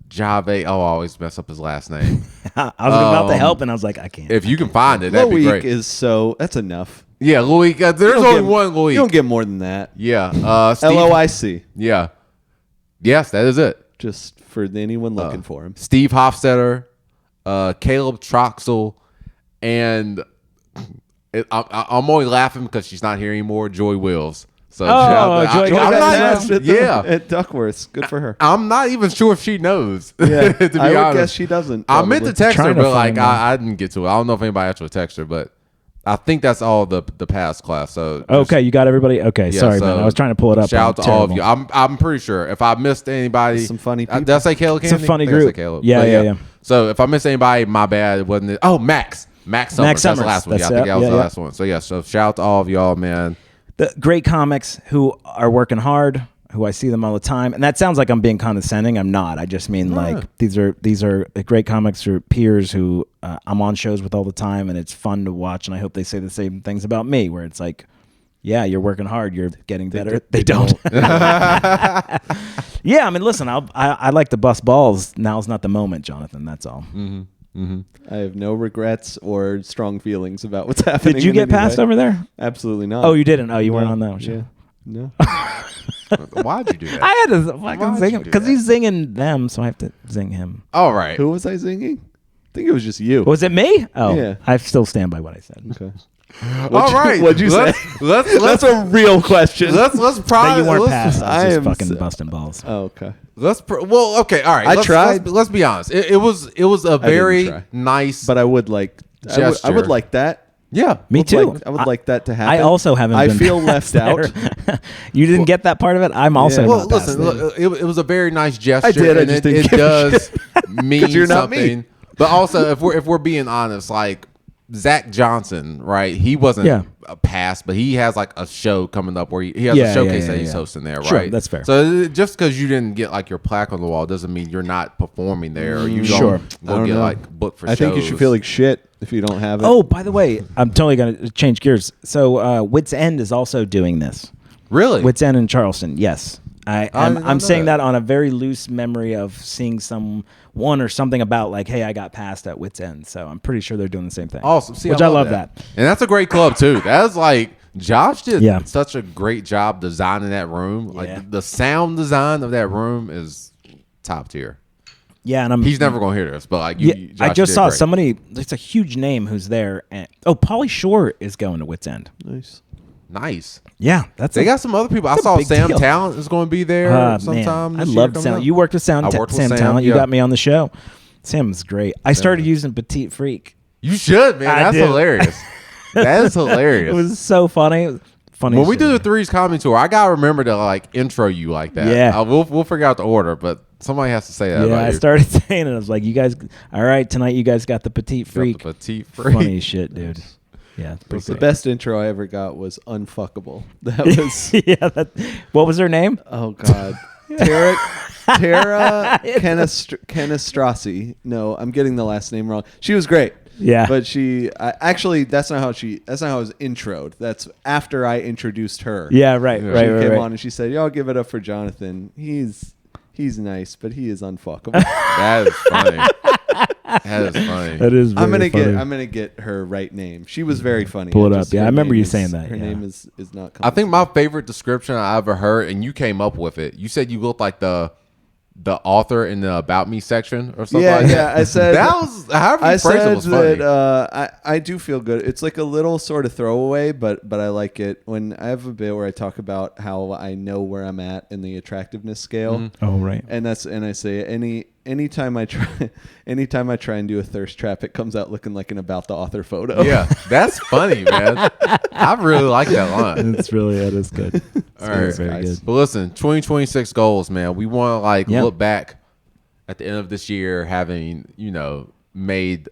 Jave. Oh, I always mess up his last name. I was about to help, and I was like, I can't. If you can find it, that'd be great. That's enough. Yeah, Luik. There's only one Luik. You don't get more than that. Yeah. LOIC. Yeah. Yes, that is it. Just for anyone looking for him. Steve Hofstetter, Caleb Troxel, and I'm only laughing because she's not here anymore, Joy Wills. So Joy, at Duckworth's. Good for her. I'm not even sure if she knows. Yeah, to be I would honest. guess she doesn't. I meant to text her, but like I didn't get to it. I don't know if anybody actually texted her, but I think that's all the past class. So okay, you got everybody. Okay, sorry, man. I was trying to pull it up. Shout out to all of you. I'm pretty sure if I missed anybody, some funny people. Did I say Caleb Candy? It's a funny group. Yeah. So if I missed anybody, my bad. It wasn't. Max Summers. That's the last one. I think that was the last one. So so shout out to all of y'all, man. The great comics who are working hard, who I see them all the time, and that sounds like I'm being condescending. I'm not. I just mean like these are great comics or peers who I'm on shows with all the time, and it's fun to watch. And I hope they say the same things about me, where it's like, yeah, you're working hard, you're getting better. They don't. Yeah, I mean, listen, I like to bust balls. Now's not the moment, Jonathan. That's all. Mm-hmm. Mm-hmm. I have no regrets or strong feelings about what's happening. Did you get passed over there? Absolutely not. Oh, you didn't? Oh, you weren't on that one. Yeah. No. Why'd you do that? I had to fucking sing him because he's singing them, so I have to sing him. All right. Who was I singing? I think it was just you. Was it me? Oh, yeah. I still stand by what I said. Okay. All right. What'd you say? That's a real question. Let's That you weren't passed. I was just fucking busting balls. Oh, okay. Okay, all right. I tried. Let's be honest. It was a very nice, but I would like gesture. I would like that. Yeah, me too. I would like that to happen. I also haven't. I feel left out. You didn't get that part of it. I'm also. Well, listen. It was a very nice gesture. I did. I just didn't. It does mean you're not something. Me. But also, if we're being honest, like Zach Johnson, right? He wasn't a pass, but he has like a show coming up where he has a showcase that he's hosting there, right? Sure, that's fair. So just because you didn't get like your plaque on the wall doesn't mean you're not performing there, or you don't get like booked for shows. I think you should feel like shit if you don't have it. Oh, by the way, I'm totally gonna change gears. So Wits End is also doing this. Really? Wits End in Charleston. Yes. I'm saying that on a very loose memory of seeing someone or something about like, hey, I got passed at Wits End. So I'm pretty sure they're doing the same thing. Awesome. See, which I love that. And that's a great club too. That's like Josh did such a great job designing that room. Like the sound design of that room is top tier. Yeah, and he's never gonna hear this, but like I just saw somebody. It's a huge name who's there. And Pauly Shore is going to Wits End. Nice. Yeah, they got some other people. I saw Sam Talent is going to be there sometime. I love Sam. You worked with Sam Talent. You got me on the show. Sam's great. I started using Petite Freak. You should, man. That's hilarious. That is hilarious. It was so funny. When we do the Threes Comedy Tour, I gotta remember to like intro you like that. Yeah, we'll figure out the order, but somebody has to say that. Yeah, I started saying it. I was like, "You guys, all right? Tonight, you guys got the Petite Freak." Funny shit, dude. Yeah, the best intro I ever got was Unfuckable. That was what was her name? Oh God, Tarek. Tara Canastrasi. No, I'm getting the last name wrong. She was great. Yeah. But actually that's not how I was introed. That's after I introduced her. Yeah, right. She Right. came on and she said, "Y'all give it up for Jonathan. He's nice, but he is unfuckable." That is funny. That is funny. That is very funny. I'm gonna get her right name. She was very funny. Pull it up. Yeah, I remember you saying that. Her yeah. name is not coming. I think my favorite description I ever heard, and you came up with it. You said you looked like the author in the About Me section or something like that. Yeah, I said that was however you phrased it was funny. That I do feel good. It's like a little sort of throwaway, but I like it. When I have a bit where I talk about how I know where I'm at in the attractiveness scale. Mm-hmm. Oh, right. And I say anytime I try and do a thirst trap, it comes out looking like an About the Author photo. Yeah, that's funny, man. I really like that line. That is good. All right, very good. But listen, 2026 goals, man. We want to look back at the end of this year, having made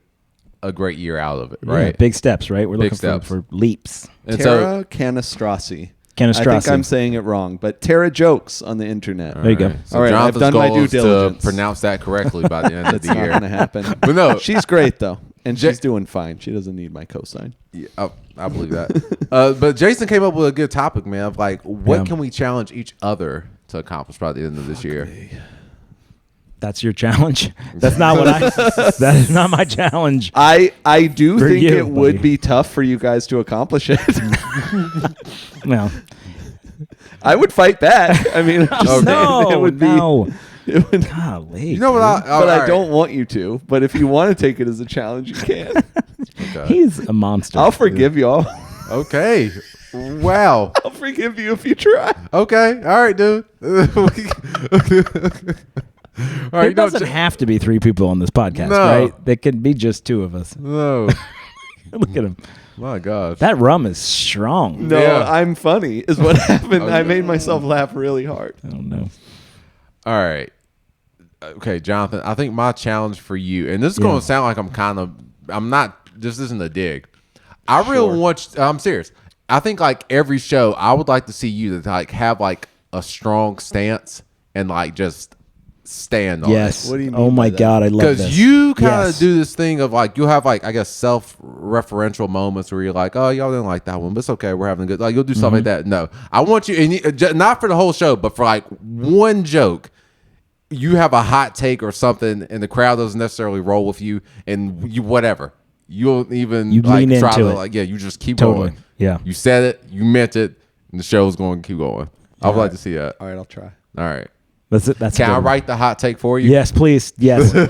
a great year out of it, right? Yeah, big steps, right? We're Big looking steps. for leaps. And Tara Canastrasi. I Canastrasi. think I'm saying it wrong, but Tara jokes on the internet. There you go. So All right, I've Jonathan's done my goal due is to diligence. pronounce that correctly by the end of That's the not year. going to happen. But no, She's great though, and she's doing fine. She doesn't need my cosign. Yeah, I believe that. But Jason came up with a good topic, man, of like, what can we challenge each other to accomplish by the end of this year? That's your challenge. That's not what that is not my challenge. I do For think you, it would buddy. be tough for you guys to accomplish it. Well, I would fight back. I mean, I'm just saying it would be. It would, Golly. You know what? I don't want you to. But if you want to take it as a challenge, you can. Okay. He's a monster. I'll forgive y'all. Okay. Wow. I'll forgive you if you try. Okay. All right, dude. All right. It doesn't have to be three people on this podcast, No. right? There could be just two of us. No. Look at him. My gosh. That rum is strong. No, Yeah. I'm funny is what happened. Okay. I made myself laugh really hard. I don't know. All right. Okay, Jonathan, I think my challenge for you, and this is going to sound like I'm not, this isn't a dig. I really want, I'm serious. I think like every show, I would like to see you to like have like a strong stance and like just stand on Yes. it. What do you mean Oh by my that? God, I love this. Because you kind of Yes. do this thing of like, you'll have like, I guess, self-referential moments where you're like, oh, y'all didn't like that one, but it's okay. We're having a good, like, you'll do stuff like that. No, I want you, and not for the whole show, but for like one joke, you have a hot take or something and the crowd doesn't necessarily roll with you and you, whatever. You'll even You like lean try into to it. like, you just keep Totally. going. Yeah. You said it, you meant it, and the show's going to keep going. I would like to see that. All right, I'll try. All right. That's it. That's Can I good. write the hot take for you? Yes, please. Yes. I'm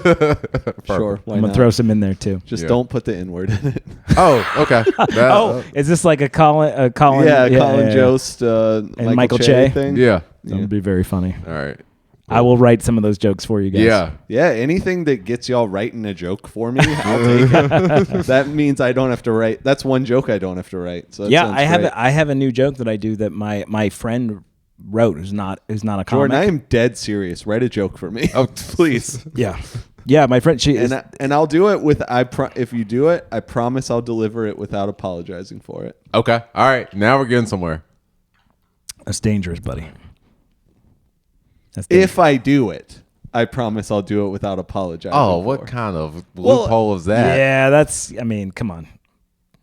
Sure. Why gonna not? throw some in there too. Just don't put the N-word in it. Oh, okay. That- Oh, is this like a Colin? Colin Colin Jost, and Michael Che thing. yeah. That would be very funny. All right. I will write some of those jokes for you guys. Yeah. Yeah, anything that gets y'all writing a joke for me, I'll take it. That means I don't have to write. That's one joke I don't have to write. So that Yeah, sounds I have great. I have a new joke that I do that my friend wrote who's not a comic. Jordan, I am dead serious. Write a joke for me. Oh, please. Yeah. Yeah, my friend she is And I'll do it with if you do it, I promise I'll deliver it without apologizing for it. Okay. All right. Now we're getting somewhere. that's dangerous, buddy. That's dangerous. If I do it, I promise I'll do it without apologizing. Oh, for what it. kind of loophole is that? Yeah, that's I mean, come on.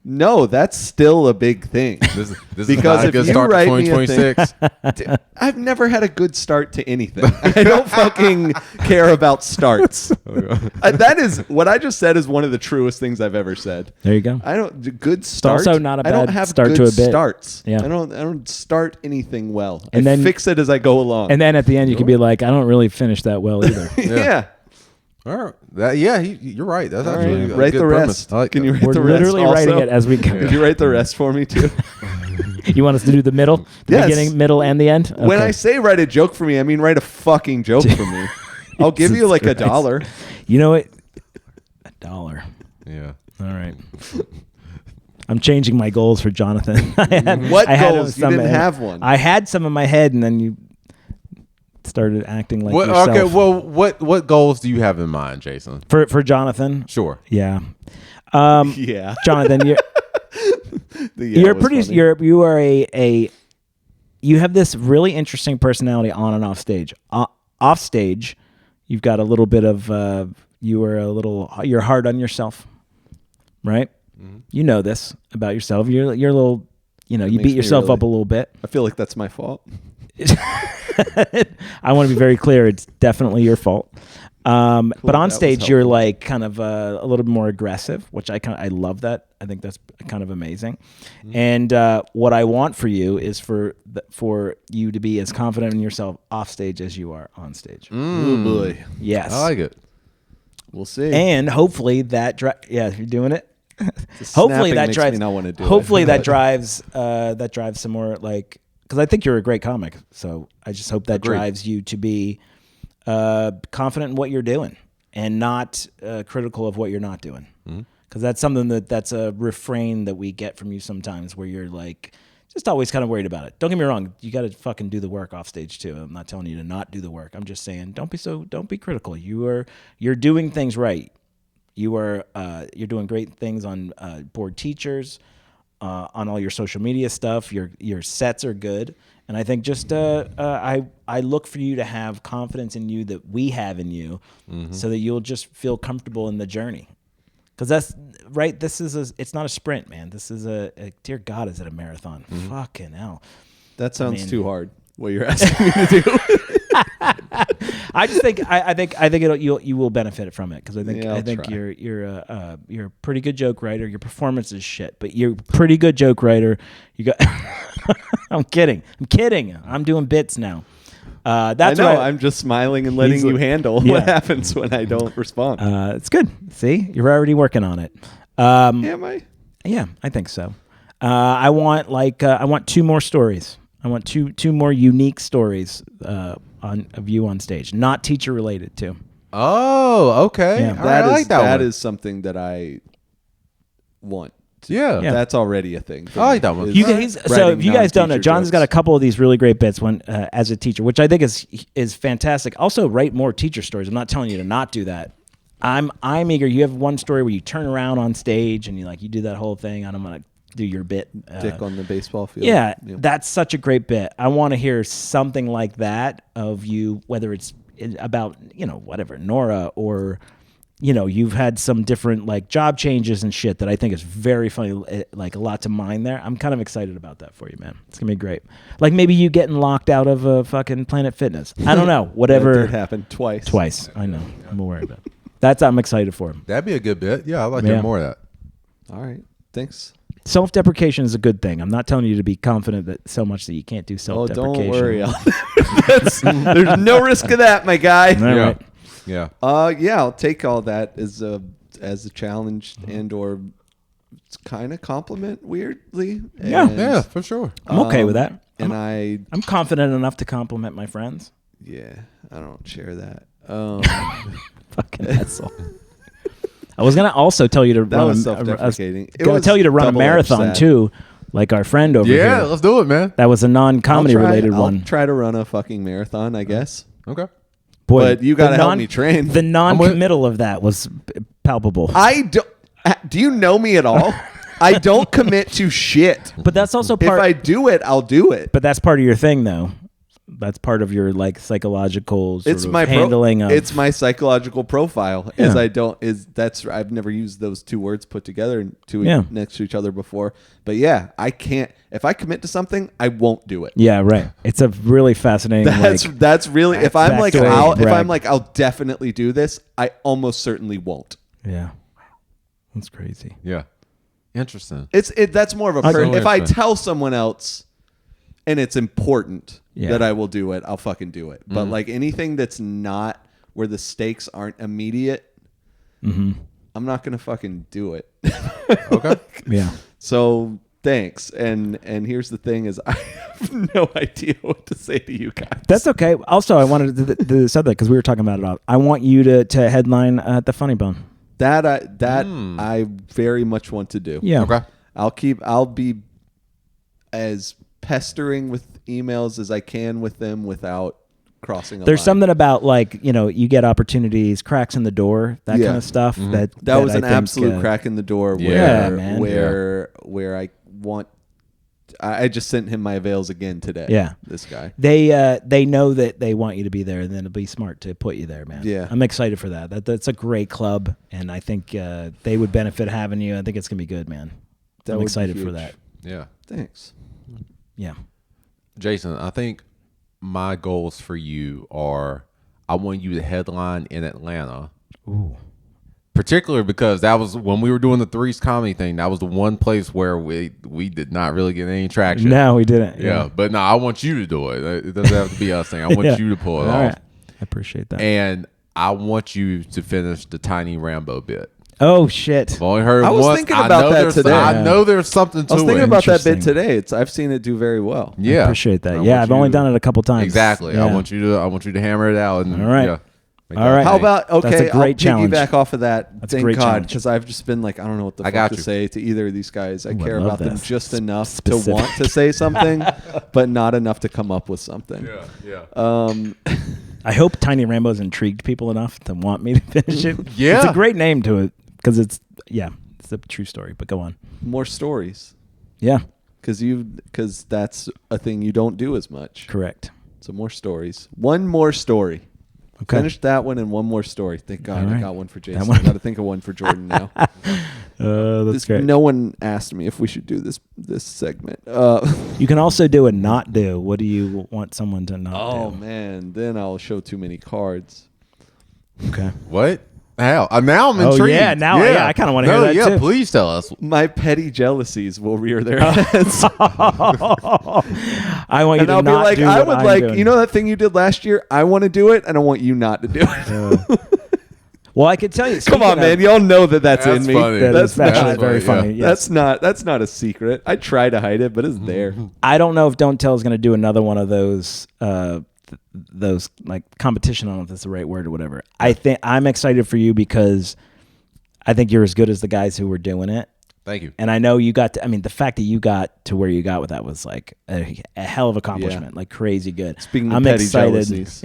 No, that's still a big thing. This Because is not a if good you start to write me a 2026. I've never had a good start to anything. I don't fucking care about starts. That is what I just said is one of the truest things I've ever said. There you go. I don't good start. also not a I don't bad have start good to a bit. starts. Yeah. I don't start anything well. And I then- fix it as I go along. And then at the end you could be like, I don't really finish that well either. yeah. All right. You're right. That's All actually right. a Write good the premise. rest. I like Can that. you write We're the rest? literally also? writing it as we go. Could you write the rest for me too? You want us to do the middle? The Yes. beginning, middle, and the end? When Okay. I say write a joke for me, I mean write a fucking joke for me. I'll give you like Jesus Christ. $1. You know what? $1. Yeah. All right. I'm changing my goals for Jonathan. What I had goals? You some didn't in- have one. I had some in my head, and then you started acting like What, yourself. okay. Well, what goals do you have in mind, Jason? For Jonathan, Sure. yeah. Yeah. Jonathan, you're was pretty. funny. You are a. You have this really interesting personality on and off stage. off stage, you've got a little bit of you're hard on yourself, right? Mm-hmm. You know this about yourself. You're a little, you beat yourself up a little bit. I feel like that's my fault. I want to be very clear. It's definitely your fault. Cool, but on stage, you're like kind of a little bit more aggressive, which I love that. I think that's kind of amazing. Mm-hmm. And what I want for you is for you to be as confident in yourself off stage as you are on stage. Oh boy, yes, I like it. We'll see. And hopefully that you're doing it. Hopefully that drives. Hopefully that drives some more because I think you're a great comic. So I just hope that drives you to be confident in what you're doing and not critical of what you're not doing. Because that's something that's a refrain that we get from you sometimes, where you're like just always kind of worried about it. Don't get me wrong, you got to fucking do the work off stage too. I'm not telling you to not do the work. I'm just saying don't be critical. You're doing things right. You're doing great things on board teachers, on all your social media stuff. Your sets are good. And I think just I look for you to have confidence in you that we have in you, so that you'll just feel comfortable in the journey. Because that's right. It's not a sprint, man. This is a dear God, is it a marathon? Fucking hell. That sounds too hard. What you're asking me to do. I just think you will benefit from it, because I think you're a pretty good joke writer. Your performance is shit, but you're a pretty good joke writer. You got. I'm kidding. I'm doing bits now. That's I know. I'm just smiling and letting you handle what happens when I don't respond. It's good. See, you're already working on it. Am I? Yeah, I think so. I want 2 more stories. I want two more unique stories of you on stage, not teacher related too. Oh, okay. Yeah. I like that. That one. is something that I want. Yeah, that's already a thing. I like that one. So if you guys don't know, John's got a couple of these really great bits when as a teacher, which I think is fantastic. Also, write more teacher stories. I'm not telling you to not do that. I'm eager. You have one story where you turn around on stage and you do that whole thing, and I'm gonna do your bit. Dick on the baseball field. Yeah, that's such a great bit. I want to hear something like that of you, whether it's about whatever Nora or. You've had some different job changes and shit that I think is very funny, a lot to mine there. I'm kind of excited about that for you, man. It's going to be great. Maybe you getting locked out of fucking Planet Fitness. I don't know. Whatever. That did happen twice. Twice. I know. I'm aware of that. I'm excited for him. That'd be a good bit. Yeah, I'd like to hear more of that. All right. Thanks. Self-deprecation is a good thing. I'm not telling you to be confident that so much that you can't do self-deprecation. Oh, don't worry. There's no risk of that, my guy. All right. Yeah. I'll take all that as a challenge and or kind of compliment weirdly. Yeah, for sure. I'm okay with that. And I'm confident enough to compliment my friends. Yeah, I don't share that. Fucking asshole. I was gonna also tell you to that run. Was self-deprecating. Tell you to run a marathon too, like our friend over here. Yeah, let's do it, man. That was a non-comedy related one. I'll try to run a fucking marathon, I guess. Okay. Boy, but you got to help me train. The non-committal of that was palpable. Do you know me at all? I don't commit to shit. But that's also part. If I do it, I'll do it. But that's part of your thing, though. That's part of your psychological handling of. It's my psychological profile. Yeah. I've never used those 2 words put together next to each other before. But yeah, I can't. If I commit to something, I won't do it. Yeah, right. It's a really fascinating. That's really. If I'm I'll definitely do this, I almost certainly won't. Yeah, that's crazy. Yeah, interesting. That's more of a. If I tell someone else, and it's important that I will do it, I'll fucking do it. But anything that's not where the stakes aren't immediate, I'm not gonna fucking do it. Okay. Yeah. So thanks. And here's the thing: is I have no idea what to say to you guys. That's okay. Also, I wanted to do this other because we were talking about it all. I want you to headline at the Funny Bone. That I very much want to do. Yeah. Okay. I'll be as pestering with emails as I can with them without crossing a There's line. something about you get opportunities, cracks in the door, that kind of stuff. That was an absolute crack in the door where I want I just sent him my avails again today. Yeah. This guy. They know that they want you to be there, and then it'll be smart to put you there, man. Yeah. I'm excited for that. That's a great club, and I think they would benefit having you. I think it's going to be good, man. I'm excited for that. Yeah. Thanks. Yeah. Jason, I think my goals for you are I want you to headline in Atlanta. Ooh. Particularly because that was when we were doing the Threes comedy thing. That was the one place where we did not really get any traction. No, we didn't. Yeah, but no, I want you to do it. It doesn't have to be us thing. I want you to pull it off. Right. I appreciate that. And I want you to finish the Tiny Rambo bit. Oh shit! I've only heard I was once. thinking about that today. I know there's something to it. I was thinking about that bit today. I've seen it do very well. Yeah, I appreciate that. I've only done it a couple times. Exactly. Yeah. I want you to hammer it out. And, all right. Yeah, all right. How about That's a great I'll challenge. piggyback off of that. That's a Thank great God, challenge. because I've just been like, I don't know what the fuck to say to either of these guys. I care about them just enough to want to say something, but not enough to come up with something. Yeah. I hope Tiny Rambo's intrigued people enough to want me to finish it. Yeah. It's a great name to it because it's a true story. But go on. More stories. Yeah. Because that's a thing you don't do as much. Correct. So more stories. One more story. Okay. Finish that one and one more story. Thank God All right. I got one for Jason. I got to think of one for Jordan now. That's great. No one asked me if we should do this segment. You can also do a not do. What do you want someone to not do? Oh man, then I'll show too many cards. Okay. What? How? Now I'm intrigued. Oh yeah, now I kind of want to hear that yeah, too. please tell us. My petty jealousies will rear their heads. I want you And to I'll be not like, do I what would I'm like, doing. you know that thing you did last year? I want to do it, and I want you not to do it. Well, I could tell you. Come on, man. Y'all know that's in me. Funny. That's funny, very funny. Yes. That's not a secret. I try to hide it, but it's there. I don't know if Don't Tell is going to do another one of those like competition. I don't know if that's the right word or whatever. I think I'm excited for you because I think you're as good as the guys who were doing it. Thank you. And I know you got to, the fact that you got to where you got with that was like a hell of accomplishment, like crazy good. Speaking of I'm petty excited. jealousies.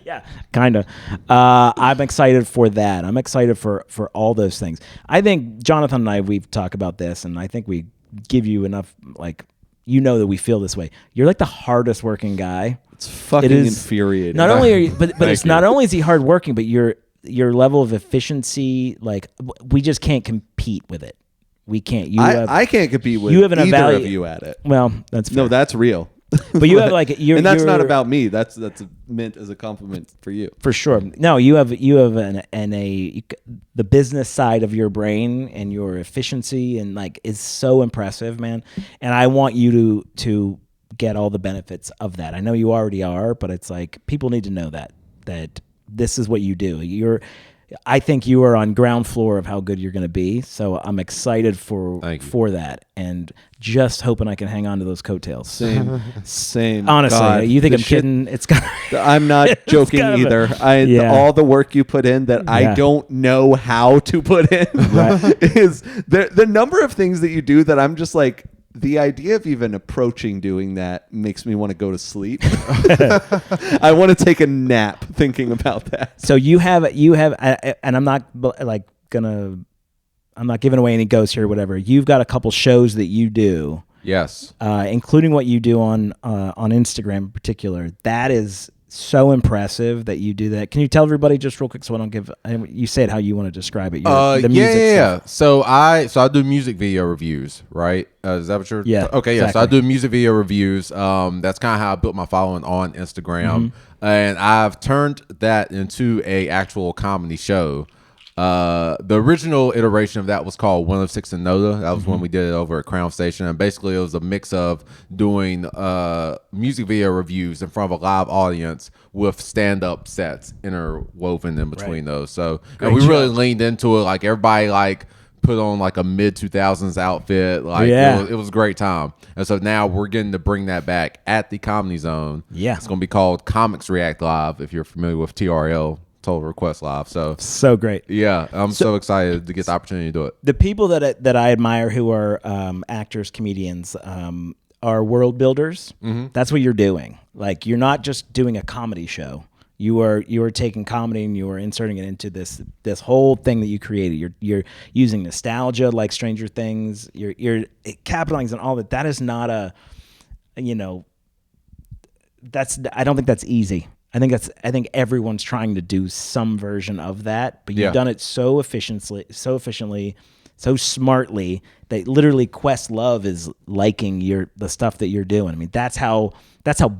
Yeah, kind of. I'm excited for that. I'm excited for all those things. I think Jonathan and I, we've talked about this, and I think we give you enough, like, that we feel this way. You're like the hardest working guy. It's fucking infuriating. Not only are you, but it's not only is he hard working, but your level of efficiency, like, we just can't compete with it. We can't. I can't compete with either of you at it. Well, that's fair. No, that's real. But you have like and that's not about me. That's meant as a compliment for you. For sure. No, you have the business side of your brain and your efficiency and like is so impressive, man. And I want you to get all the benefits of that. I know you already are, but it's like people need to know that this is what you do. I think you are on ground floor of how good you're going to be. So I'm excited for that, and just hoping I can hang on to those coattails. Same. Honestly, God, you think I'm kidding? It's got. I'm not joking either. All the work you put in that I don't know how to put in is the number of things that you do that I'm just like. The idea of even approaching doing that makes me want to go to sleep. I want to take a nap thinking about that. So you have, and I'm not giving away any ghosts here or whatever. You've got a couple shows that you do. Yes. Including what you do on Instagram in particular. That is so impressive that you do that. Can you tell everybody just real quick so I don't give you say it how you want to describe it? The music stuff. So I do music video reviews, right? Is that what you're okay, yeah. So I do music video reviews. That's kind of how I built my following on Instagram. And I've turned that into a actual comedy show. The original iteration of that was called One of Six and Noda. That was when we did it over at Crown Station, and basically it was a mix of doing music video reviews in front of a live audience with stand-up sets interwoven in between those. So and we really leaned into it. Like everybody like put on like a mid-2000s outfit. Like it was a great time. And so now we're getting to bring that back at the Comedy Zone. Yeah, it's going to be called Comics React Live. If you're familiar with TRL. Total Request Live. So great. Yeah, I'm so excited to get the opportunity to do it. The people that I admire who are actors, comedians, are world builders. That's what you're doing. Like you're not just doing a comedy show. You are taking comedy and you are inserting it into this whole thing that you created. You're using nostalgia like Stranger Things. You're capitalizing on all that. That is not a, I don't think that's easy. I think everyone's trying to do some version of that, but you've done it so efficiently, so smartly that literally Questlove is liking the stuff that you're doing. I mean, that's how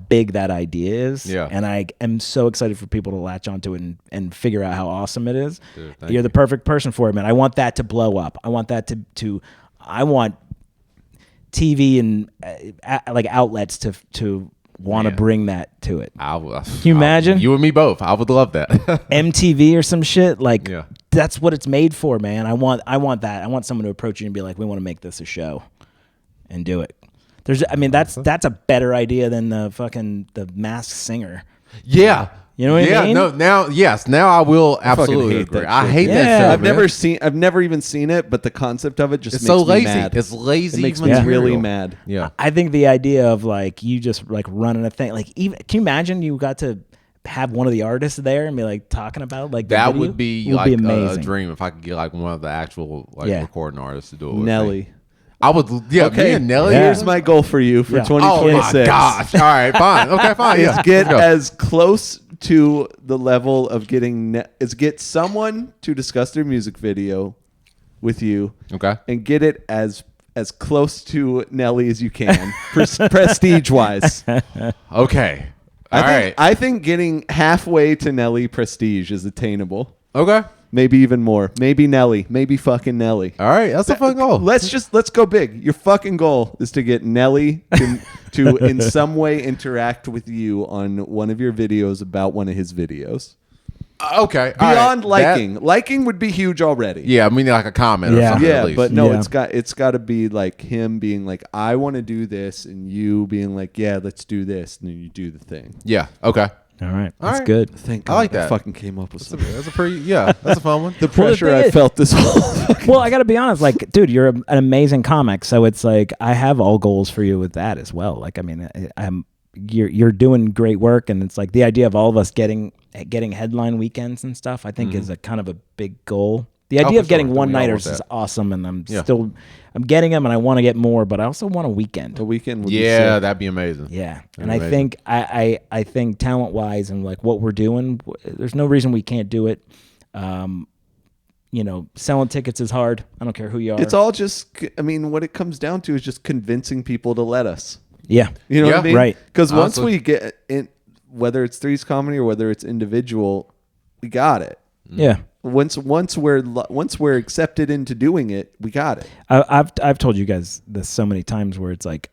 big that idea is. Yeah. And I am so excited for people to latch onto it and figure out how awesome it is. Dude, you're the perfect person for it, man. I want that to blow up. I want that I want TV and like outlets to want to bring that to it. Can you imagine? You and me both. I would love that. MTV or some shit. Like, that's what it's made for, man. I want that. I want someone to approach you and be like, we want to make this a show and do it. That's a better idea than the Masked Singer. Yeah. You know what I mean? Now I will absolutely agree. I hate that show. I've never even seen it, but the concept of it just makes so lazy. Me mad. It's lazy. It makes me really mad. Yeah. I think the idea of like you just like running a thing, like even can you imagine you got to have one of the artists there and be like talking about like that would be like a dream if I could get like one of the actual recording artists to do it with Nelly. Me. I would, me and Nelly. Here's my goal for you for 2026. Oh my gosh! All right, fine. Okay, fine. Is get as close to the level of get someone to discuss their music video with you. Okay, and get it as close to Nelly as you can, prestige wise. Okay, I think getting halfway to Nelly prestige is attainable. Okay. Maybe even more. Maybe Nelly. Maybe fucking Nelly. All right, that's a fun goal. Let's go big. Your fucking goal is to get Nelly to in some way interact with you on one of your videos about one of his videos. Okay. Beyond liking. Liking would be huge already. Yeah, I mean like a comment or something. Yeah, at least. But no, it's got to be like him being like, I want to do this, and you being like, yeah, let's do this, and then you do the thing. Yeah. Okay. All right, that's good. Thank God I like that. I fucking came up with something. That's a fun one. The pressure I felt this whole. Well, I got to be honest, like, dude, you're an amazing comic, so it's like I have all goals for you with that as well. Like, I mean, you're doing great work, and it's like the idea of all of us getting headline weekends and stuff. I think is a kind of a big goal. The idea of getting one-nighters is awesome, and I'm getting them, and I want to get more, but I also want a weekend. A weekend would be sick. That'd be amazing. Yeah, and I think I think talent-wise and like what we're doing, there's no reason we can't do it. Selling tickets is hard. I don't care who you are. It's all just, I mean, what it comes down to is just convincing people to let us. Yeah. You know what I mean? Right. Because once we get in, whether it's Three's Comedy or whether it's individual, we got it. Yeah. Once we're accepted into doing it, we got it. I've told you guys this so many times where it's like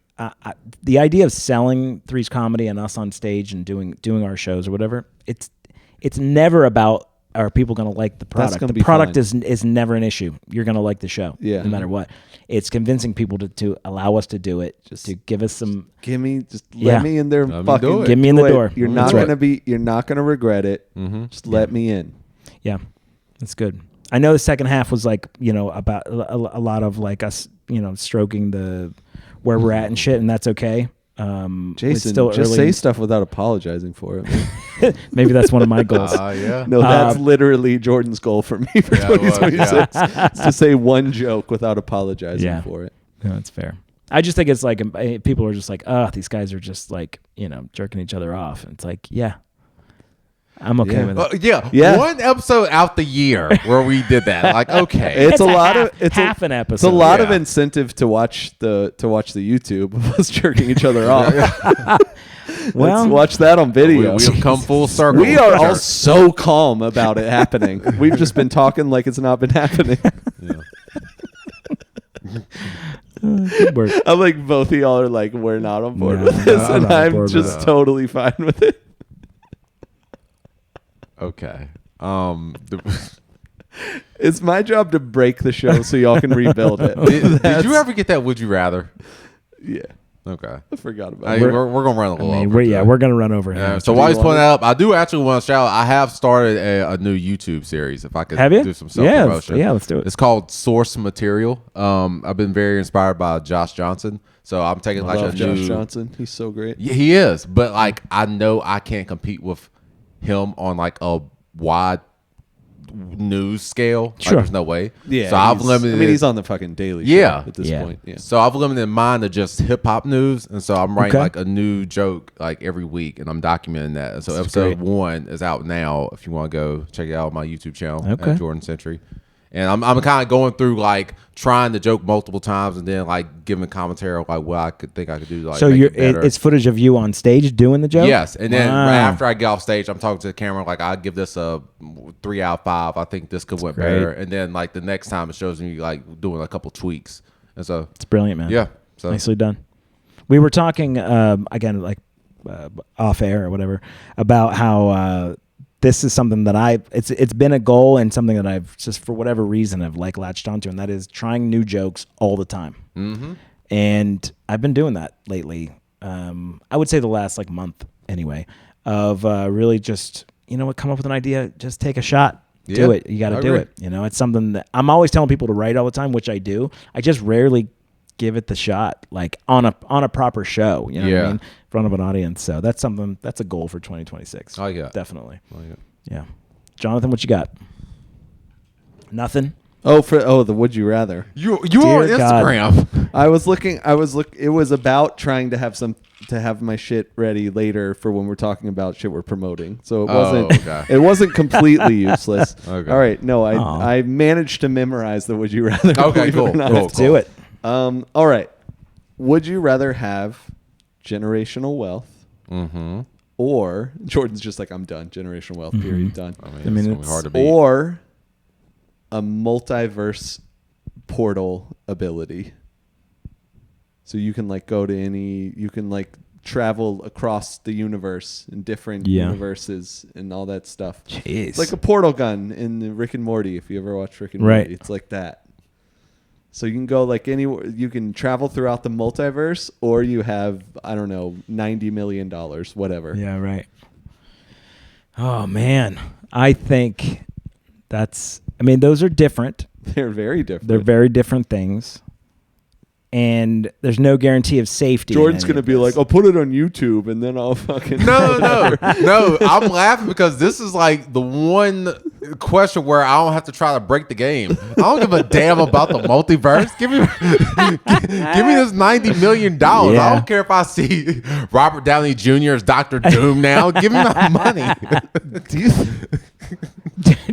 the idea of selling Three's Comedy and us on stage and doing our shows or whatever. It's never about are people going to like the product. The product is never an issue. You're going to like the show, no matter what. It's convincing people to allow us to do it, just to give us some. Let me in there. Fucking give me in the door. You're not going to regret it. Mm-hmm. Just let me in. Yeah. That's good. I know the second half was like, about a lot of like us, stroking the where we're at and shit, and that's okay. Jason, still just early. Say stuff without apologizing for it. Maybe that's one of my goals. No, that's literally Jordan's goal for me for 2026. It's to say one joke without apologizing for it. No, that's fair. I just think it's like people are just like, these guys are just like, jerking each other off. And it's like, I'm okay with it. Yeah. One episode out the year where we did that. Like, okay. It's half an episode. It's a lot of incentive to watch the YouTube of us jerking each other off. Well, let's watch that on video. We've come full circle. We are all so calm about it happening. We've just been talking like it's not been happening. Good work. I'm like, both of y'all are like, we're not on board with this, and I'm just totally fine with it. Okay. It's my job to break the show so y'all can rebuild it. Did you ever get that Would You Rather? Yeah. Okay. I forgot about it. We're going to run a little over. We're going to run over him. So while he's pulling that up, I do actually want to shout out, I have started a new YouTube series, if I could do some self-promotion. Yeah, let's do it. It's called Source Material. I've been very inspired by Josh Johnson. So I'm taking Josh Johnson. He's so great. Yeah, he is. But like, I know I can't compete with him on like a wide news scale. Sure. Like, there's no way. Yeah. So I've limited. I mean, he's on the fucking Daily Show at this point. Yeah. So I've limited mine to just hip hop news, and so I'm writing Okay. like a new joke like every week, and I'm documenting that. And so That's episode great. 1 is out now. If you want to go check it out on my YouTube channel Okay. at Jordan Centry. And I'm kind of going through like trying the joke multiple times and then like giving commentary of like what I could do to like So make it better. it's footage of you on stage doing the joke? Yes, and then Wow. right after I get off stage, I'm talking to the camera like I give this a 3 out of 5. I think this could went great. better. And then like the next time it shows me like doing a couple tweaks. And so It's brilliant, man. yeah, so Nicely done. We were talking again, like off air or whatever, about how this is something that it's been a goal and something that I've just for whatever reason I've like latched onto, and that is trying new jokes all the time. Mm-hmm. And I've been doing that lately. I would say the last like month anyway, of really just come up with an idea, just take a shot. Do it. You got to do it. It's something that I'm always telling people to write all the time, which I do. I just rarely give it the shot, like on a proper show. You know what I mean? In front of an audience. So that's a goal for 2026. Oh yeah, Definitely. Oh yeah. Yeah. Jonathan, what you got? Nothing. The Would You Rather. You Dear on Instagram? God. I was looking. It was about trying to have my shit ready later for when we're talking about shit we're promoting. So it wasn't. Okay. It wasn't completely useless. Okay. All right. No, Aw. I managed to memorize the Would You Rather. Okay, believe it or cool. not. Cool. Let's do it. All right. Would you rather have generational wealth, or Jordan's just like, I'm done. Generational wealth. Period. Done. I mean, it's hard to beat. Or a multiverse portal ability. So you can like go to you can like travel across the universe in different universes and all that stuff. Jeez. It's like a portal gun in the Rick and Morty. If you ever watch Rick and Right. Morty, it's like that. So you can go like anywhere. You can travel throughout the multiverse, or you have, I don't know, $90 million, whatever. Yeah, right. Oh man, I think those are different. They're very different. They're very different things, and there's no guarantee of safety. Jordan's going to be like, I'll put it on YouTube and then I'll fucking... No. I'm laughing because this is like the one question where I don't have to try to break the game. I don't give a damn about the multiverse. Give me this $90 million. Yeah. I don't care if I see Robert Downey Jr. as Dr. Doom now. Give me my money.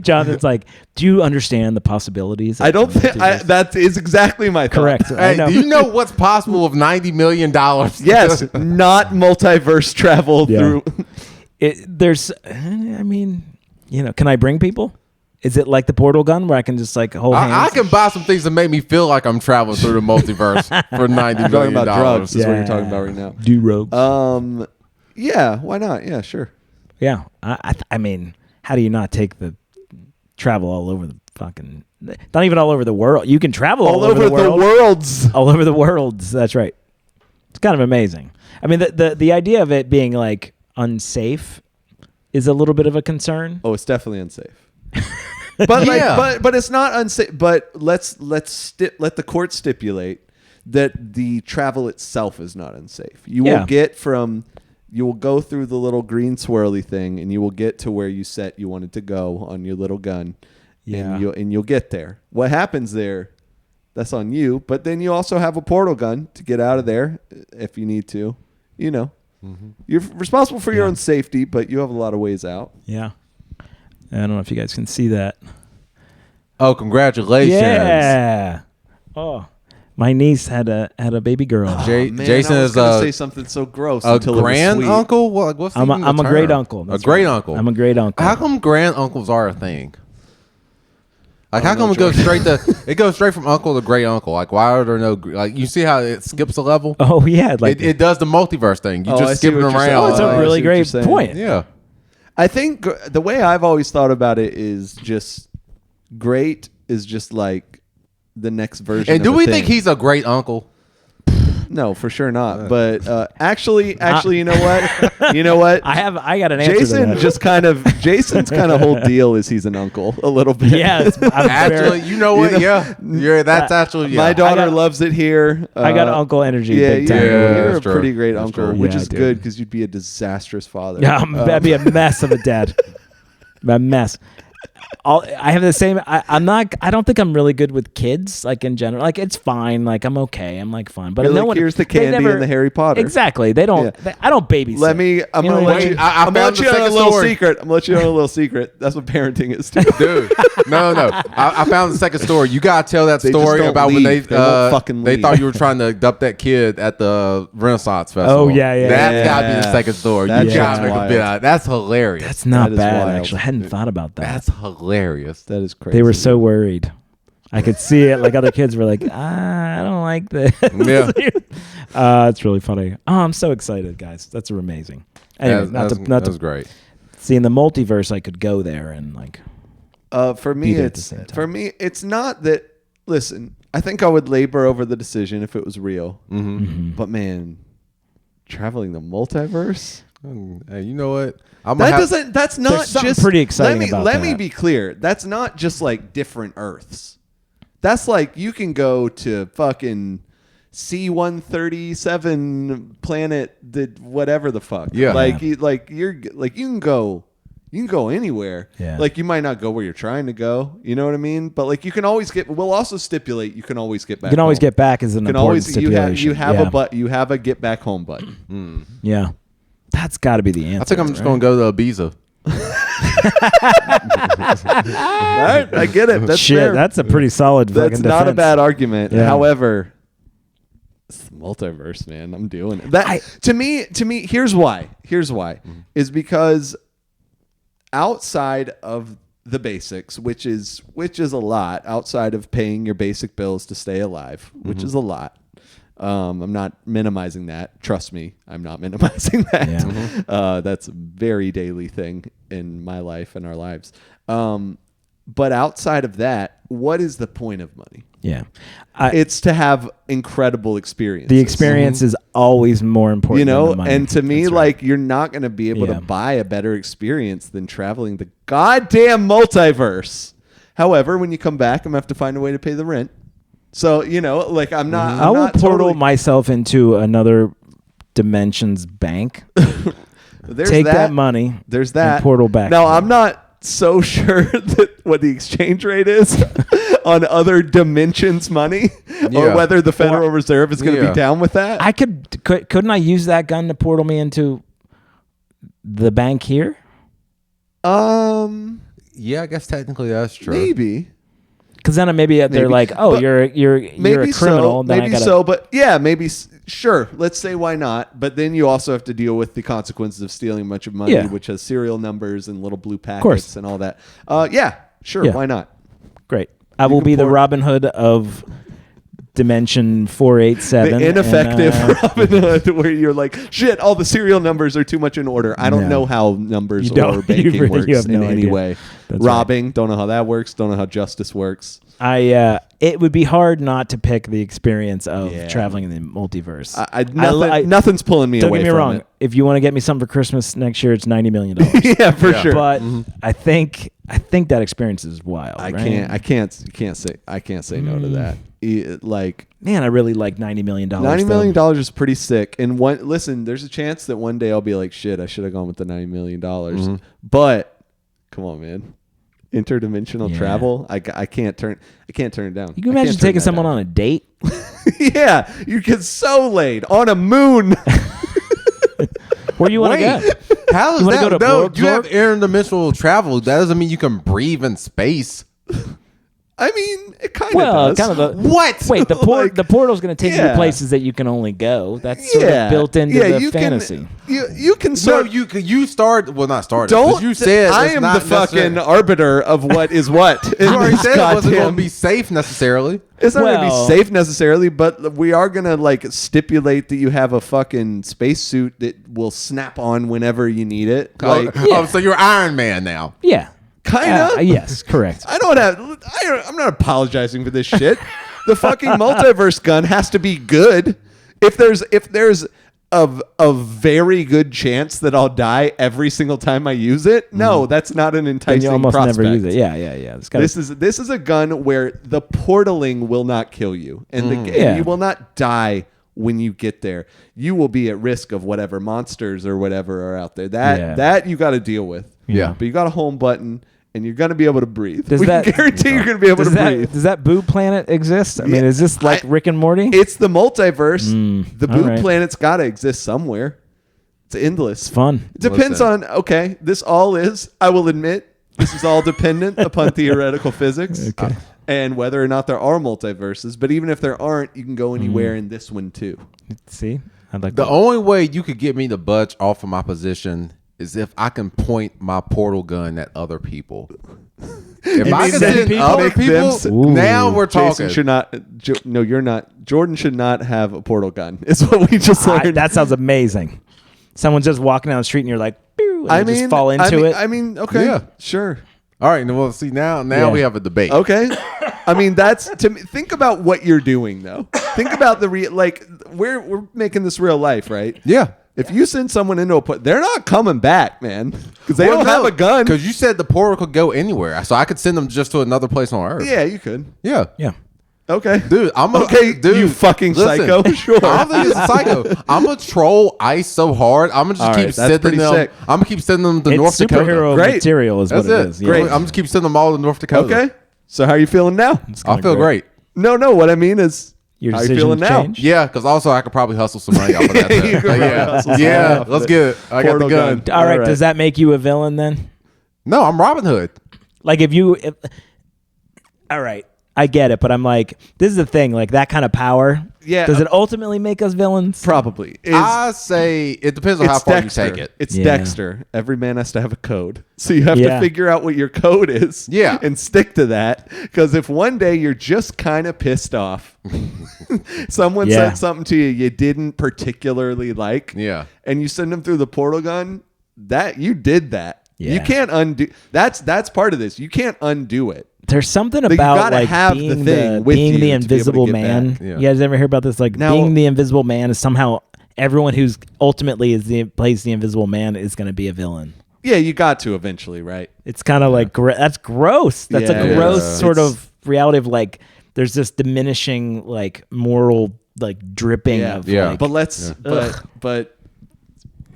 Jonathan's like, do you understand the possibilities? I don't think... that is exactly my thought. Correct. I Hey, know. do you know what's possible with $90 million? Yes, not multiverse travel through... Can I bring people? Is it like the portal gun where I can just like hold hands? I can buy some things that make me feel like I'm traveling through the multiverse for $90 million. Talking about drugs is what you're talking about right now. Do rogues. Yeah, why not? Yeah, sure. Yeah. I mean, how do you not take the travel all over the fucking... Not even all over the world. You can travel all over the world. worlds. All over the world. That's right. It's kind of amazing. I mean, the idea of it being like unsafe is a little bit of a concern. Oh, it's definitely unsafe. But but it's not unsafe. But let the court stipulate that the travel itself is not unsafe. You will go through the little green swirly thing, and you will get to where you said you wanted to go on your little gun. Yeah. And you'll get there. What happens there, that's on you. But then you also have a portal gun to get out of there if you need to. You're responsible for your own safety, but you have a lot of ways out. Yeah. I don't know if you guys can see that. Oh, congratulations. Yeah. Oh, my niece had a baby girl. Man, Jason I was is gonna say something so gross a until grand it was sweet. uncle. What's I'm even the a term? great uncle. That's A great right. uncle. I'm a great uncle. How come grand uncles are a thing? Like, how don't come know, it goes straight from uncle to great uncle? Like, why are there no like? You see how it skips a level? Oh yeah, like It does the multiverse thing. You I just see skip it what you're saying. around. oh, it's I a see really what you're great saying. point. Yeah. I think the way I've always thought about it is just great is just like the next version. And do of a we thing. think he's a great uncle? No, for sure not. But actually, you know what? You know what? I got an answer to that. Jason's kind of whole deal is he's an uncle a little bit. Yeah, actually, you know what? That's actually. Yeah. My daughter loves it here. I got uncle energy. Yeah, big time. you're a pretty great uncle, which is dude. good because you'd be a disastrous father. Yeah, that'd be a mess of a dad. A mess. I have the same. I don't think I'm really good with kids. Like in general, like it's fine. Like I'm okay. I'm like fine. But no one. Here's the candy and the Harry Potter. Exactly. They don't. I don't babysit. I'm gonna let you. I'm gonna let you on a little secret. I'm gonna let you on a little secret. That's what parenting is, too. Dude. No. I found the second story. You gotta tell that story about when they thought you were trying to adopt that kid at the Renaissance Festival. Oh yeah. That's gotta be the second story. You gotta make a bit out. That's hilarious. That's not bad. Actually, I hadn't thought about that. That's hilarious. That is crazy. They were so worried. I could see it. Like other kids were like, I don't like this. Yeah. It's really funny. Oh, I'm so excited, guys. That's amazing. Anyway, that was great. See, in the multiverse, I could go there and like. For me, it's not that. Listen, I think I would labor over the decision if it was real. Mm-hmm. But man, traveling the multiverse. Hey, you know what? That's not just pretty exciting about Let that. me be clear. That's not just like different Earths. That's like you can go to fucking C-137 planet, whatever the fuck. Yeah. You can go anywhere. Yeah. Like you might not go where you're trying to go. You know what I mean? But like you can always we'll also stipulate you can always get back. You can always home. get back as an important stipulation. You have a get back home button. Yeah. That's got to be the answer. I think I'm just going to go to Ibiza. All right, I get it. That's fair. That's a pretty solid That's fucking not a defense. bad argument. Yeah. However, it's the multiverse, man. I'm doing it. To me, here's why. Is because outside of the basics, which is a lot, outside of paying your basic bills to stay alive, which is a lot. I'm not minimizing that. Trust me, I'm not minimizing that. Yeah. That's a very daily thing in my life and our lives. But outside of that, what is the point of money? Yeah. It's to have incredible experiences. The experience is always more important than the money. And to me, like, you're not going to be able to buy a better experience than traveling the goddamn multiverse. However, when you come back, I'm going to have to find a way to pay the rent. So, like I'm not. I will portal myself into another dimension's bank. Take that money. There's that. And portal back. Now, I'm not so sure that what the exchange rate is on other dimensions money, or whether the Federal Reserve is going to be down with that. I couldn't I use that gun to portal me into the bank here? Yeah, I guess technically that's true. Maybe. Because then maybe they're like, oh, you're a criminal. So, maybe so, but yeah, maybe sure. Let's say why not? But then you also have to deal with the consequences of stealing a bunch of money, which has serial numbers and little blue packets and all that. Yeah, sure. Yeah. Why not? Great. I will be the Robin Hood of Dimension 487. The ineffective Robin Hood, where you're like, shit, all the serial numbers are too much in order. I don't know how numbers or banking works in any way. That's robbing, don't know how that works. Don't know how justice works. It would be hard not to pick the experience of traveling in the multiverse. Nothing's pulling me away from it. Don't get me wrong. If you want to get me something for Christmas next year, it's $90 million. Yeah, for sure. But I think that experience is wild. I can't say no to that. Man, I really like $90 million. $90 million is pretty sick. And listen, there's a chance that one day I'll be like, shit, I should have gone with the $90 million. But come on, man. Interdimensional travel, I can't turn it down. You can imagine taking someone on a date. Yeah, you get so laid on a moon. Where you want to go? How is that? No, you have interdimensional travel. That doesn't mean you can breathe in space. I mean, it kind of does. What? Wait, the portal's going to take you to places that you can only go. That's sort of built into the fantasy. You can start. You start. Well, not start. Don't. You said I am the fucking arbiter of what is what. You already said it wasn't going to be safe necessarily. It's not going to be safe necessarily, but we are going to stipulate that you have a fucking spacesuit that will snap on whenever you need it. So you're Iron Man now. Yeah. Kind of. Yes, correct. I'm not apologizing for this shit. The fucking multiverse gun has to be good. If there's a very good chance that I'll die every single time I use it, no, that's not an enticing you almost prospect. never use it. Yeah. This is a gun where the portaling will not kill you, and you will not die when you get there. You will be at risk of whatever monsters or whatever are out there. That you got to deal with. Yeah. But you got a home button, and you're going to be able to breathe. Does We can guarantee you're going to be able to breathe. Does that Boo Planet exist? I mean, is this like Rick and Morty? It's the multiverse. The Boo right. Planet's got to exist somewhere. It's endless. It's fun. It depends on, this all is, I will admit, this is all dependent upon theoretical physics. Okay. And whether or not there are multiverses. But even if there aren't, you can go anywhere in this one too. See? I'd like The only way you could get me to budge off of my position is if I can point my portal gun at other people. If I can send other people, now we're talking. Jason should not. No, you're not. Jordan should not have a portal gun. Is what we just learned. That sounds amazing. Someone's just walking down the street and you're like, pew, and just fall into it. I mean, okay, Yeah. sure. All right, well, see now we have a debate. Okay. I mean, that's to me. Think about what you're doing, though. Think about the we're making this real life, right? Yeah. If you send someone into a they're not coming back, man, because they don't have a gun. Because you said the portal could go anywhere, so I could send them just to another place on Earth. Yeah, you could. Yeah. Okay, Dude, dude, you fucking psycho. Sure. I don't think it's a psycho. I'm gonna troll ICE so hard. I'm gonna just keep sending them. sick. I'm gonna keep sending them to North Dakota. Superhero Great. material is That's what it it. is. Great. Yeah. I'm just keep sending them all to North Dakota. Okay. So how are you feeling now? I feel great. No. What I mean is, Your how are you decision feeling now? changed? Yeah, because also I could probably hustle some money off of that. You too. could probably hustle some money off Let's it. get it. I got the Portal gun. gun. All right. All right. Does that make you a villain then? No, I'm Robin Hood. Like all right, I get it, but I'm like, this is the thing, like that kind of power. Yeah. Does it ultimately make us villains? Probably. I say it depends on how far Dexter. you take it. It's Yeah. Dexter. Every man has to have a code. So you have Yeah. to figure out what your code is. Yeah. And stick to that. Because if one day you're just kind of pissed off, someone said something to you didn't particularly like, Yeah. and you send them through the portal gun, that you did that. Yeah. You can't undo. That's part of this. You can't undo it. There's something you about gotta like have the being thing with being you the to be able to invisible get man. back. Yeah. You guys ever hear about this? Like Now- being the invisible man is somehow everyone who's ultimately plays the invisible man is going to be a villain. Yeah, you got to eventually, right? It's kind of like that's gross. That's Yeah. a gross Yeah. sort of reality of like there's this diminishing like moral like dripping of Yeah. like, But let's Ugh. but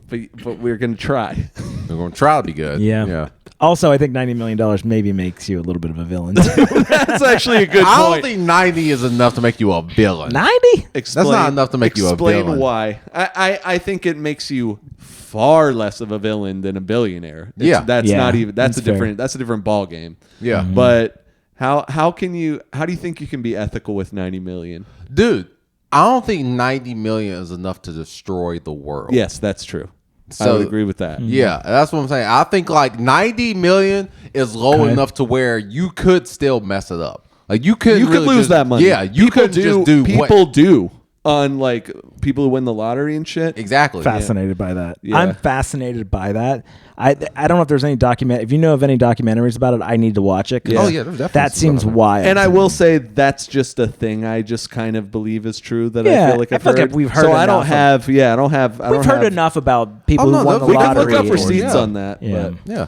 we're gonna try. We're going to try to be good. Yeah. Yeah. Also, I think $90 million maybe makes you a little bit of a villain. That's actually a good I don't point. think 90 is enough to make you a villain. 90? That's not enough to make you a Explain villain. why. I think it makes you far less of a villain than a billionaire. That's Yeah, not even. That's that's a different. That's a different ball game. Yeah. But how do you think you can be ethical with 90 million? Dude, I don't think 90 million is enough to destroy the world. Yes, that's true. I So- would agree with that. Yeah, that's what I'm saying. I think like 90 million is low enough to where you could still mess it up. Like you could really lose just, that money. Yeah, you could just do people do on like people who win the lottery and shit. Exactly. Fascinated by that. Yeah. I'm fascinated by that. I don't know if there's any if you know of any documentaries about it, I need to watch it. 'Cause Yeah. Oh yeah, there's definitely that some seems stuff. wild. And I will say that's just a thing I just kind of believe is true that I Yeah, feel like I I've feel like heard. we've heard So I don't enough have. Yeah, I don't have. We've heard enough about people who won the We lottery. can look up or- receipts Yeah. on that. Yeah. But Yeah.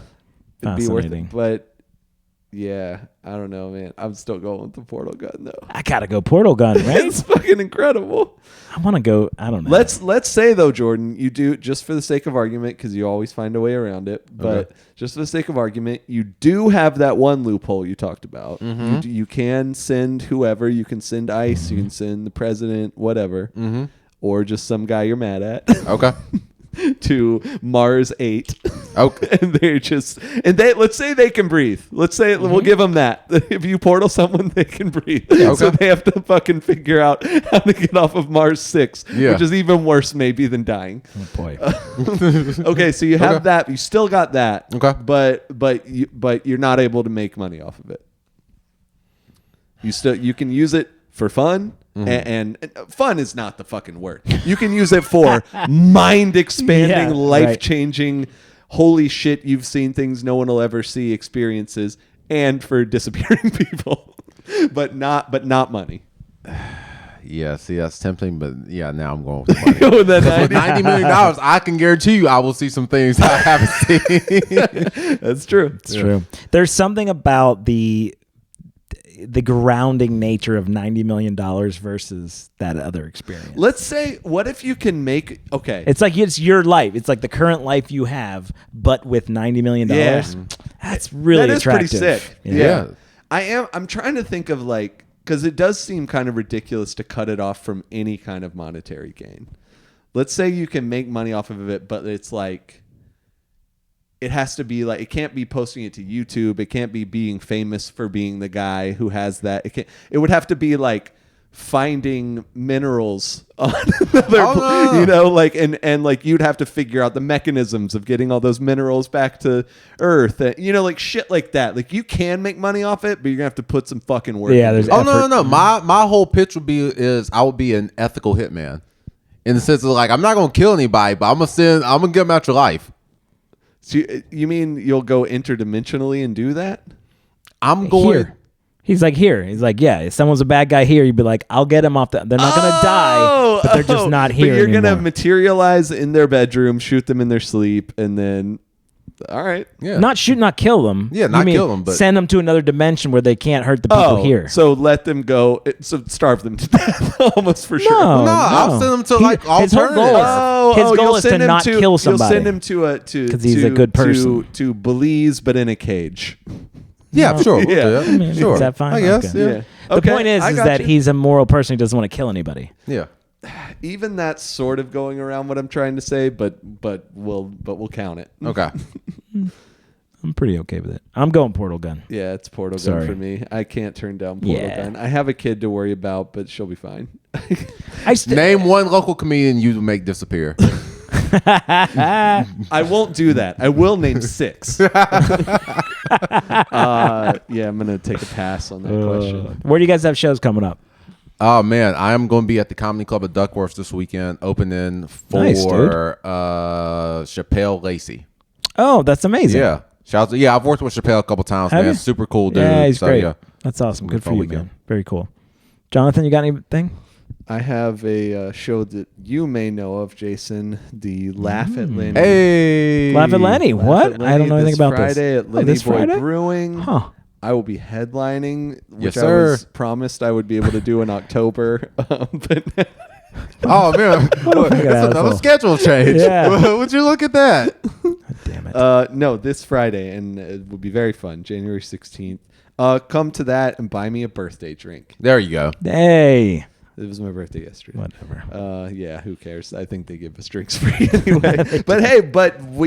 it'd be worth Fascinating. it. But yeah, I don't know, man. I'm still going with the portal gun though. I gotta go portal gun, right? It's fucking incredible. I want to go. I don't know. Let's say though, Jordan, you do, just for the sake of argument, because you always find a way around it. But just for the sake of argument, you do have that one loophole you talked about. You can send whoever. You can send ICE. You can send the president, whatever, or just some guy you're mad at. Okay. To Mars 8. Okay. And they let's say they can breathe. Let's say we'll give them that. If you portal someone, they can breathe. Okay. So they have to fucking figure out how to get off of Mars 6, Yeah. which is even worse maybe than dying. Oh, boy. Okay, so you have Okay. that. You still got that. Okay. But you're not able to make money off of it. You can use it for fun. And fun is not the fucking word. You can use it for mind-expanding, Yeah, right. life-changing, holy shit, you've seen things no one will ever see experiences, and for disappearing people, but not money. Yeah, see, that's tempting, but yeah, now I'm going with the money. With that $90 million, I can guarantee you I will see some things I haven't seen. That's true. It's true. There's something about the grounding nature of $90 million versus that other experience. Let's say, what if you can make, okay. It's like it's your life. It's like the current life you have, but with $90 million. Yeah. That's really attractive. Pretty sick. Yeah. I'm trying to think of like, because it does seem kind of ridiculous to cut it off from any kind of monetary gain. Let's say you can make money off of it, but it's like, it has to be like, it can't be posting it to YouTube. It can't be being famous for being the guy who has that. It would have to be like finding minerals on another, you know, like, and like you'd have to figure out the mechanisms of getting all those minerals back to Earth, and, you know, like shit like that. Like you can make money off it, but you're gonna have to put some fucking work. Yeah, there's no. My whole pitch would be I would be an ethical hitman, in the sense of like, I'm not gonna kill anybody, but I'm gonna get them out your life. So you mean you'll go interdimensionally and do that? I'm going. Here. He's like, here. He's like, yeah, if someone's a bad guy here, you'd be like, I'll get him off they're not going to die, but they're just not here But you're anymore. going to materialize in their bedroom, shoot them in their sleep, and then, all right. Yeah. Not shoot, not kill them. Yeah, not kill them, but send them to another dimension where they can't hurt the people here. So let them go, so starve them to death, almost for sure. No, I'll send them to like his whole goal alternatives. His goal is to not kill somebody. You'll send him to because he's a good person. to Belize, but in a cage. Yeah, sure. Yeah. I mean, Sure. is that fine? I guess. Okay. Yeah. The Okay, point is I got that you. he's a moral person who doesn't want to kill anybody. Yeah. Even that's sort of going around what I'm trying to say, but we'll count it. Okay. I'm pretty okay with it. I'm going portal gun. Yeah, it's portal Sorry. gun for me. I can't turn down portal gun. I have a kid to worry about, but she'll be fine. Name one local comedian you would make disappear. I won't do that. I will name 6. I'm gonna take a pass on that question. Where do you guys have shows coming up? Oh man, I am going to be at the Comedy Club at Duckworth this weekend, opening for Nice, dude. Chappelle Lacey. Oh, that's amazing. Yeah, shout out to, I've worked with Chappelle a couple times, Have man. you? Super cool dude. Yeah, he's great. Yeah. That's awesome. Good for fun you, weekend. man. Very cool. Jonathan, you got anything? I have a show that you may know of, Jason. The Laugh at Lenny. Hey, Laugh at Lenny. Laugh What? at Lenny I don't know anything about Friday this. at Lenny this Boy Friday? Brewing. Huh. I will be headlining, which Yes, I sir. was promised I would be able to do in October. But Oh man, fucking that's another asshole. schedule change. Yeah. Would you look at that? Damn it. no, this Friday, and it will be very fun. January 16th. Come to that and buy me a birthday drink. There you go. Hey. It was my birthday yesterday. Whatever. Yeah, who cares? I think they give us drinks free anyway. But hey, we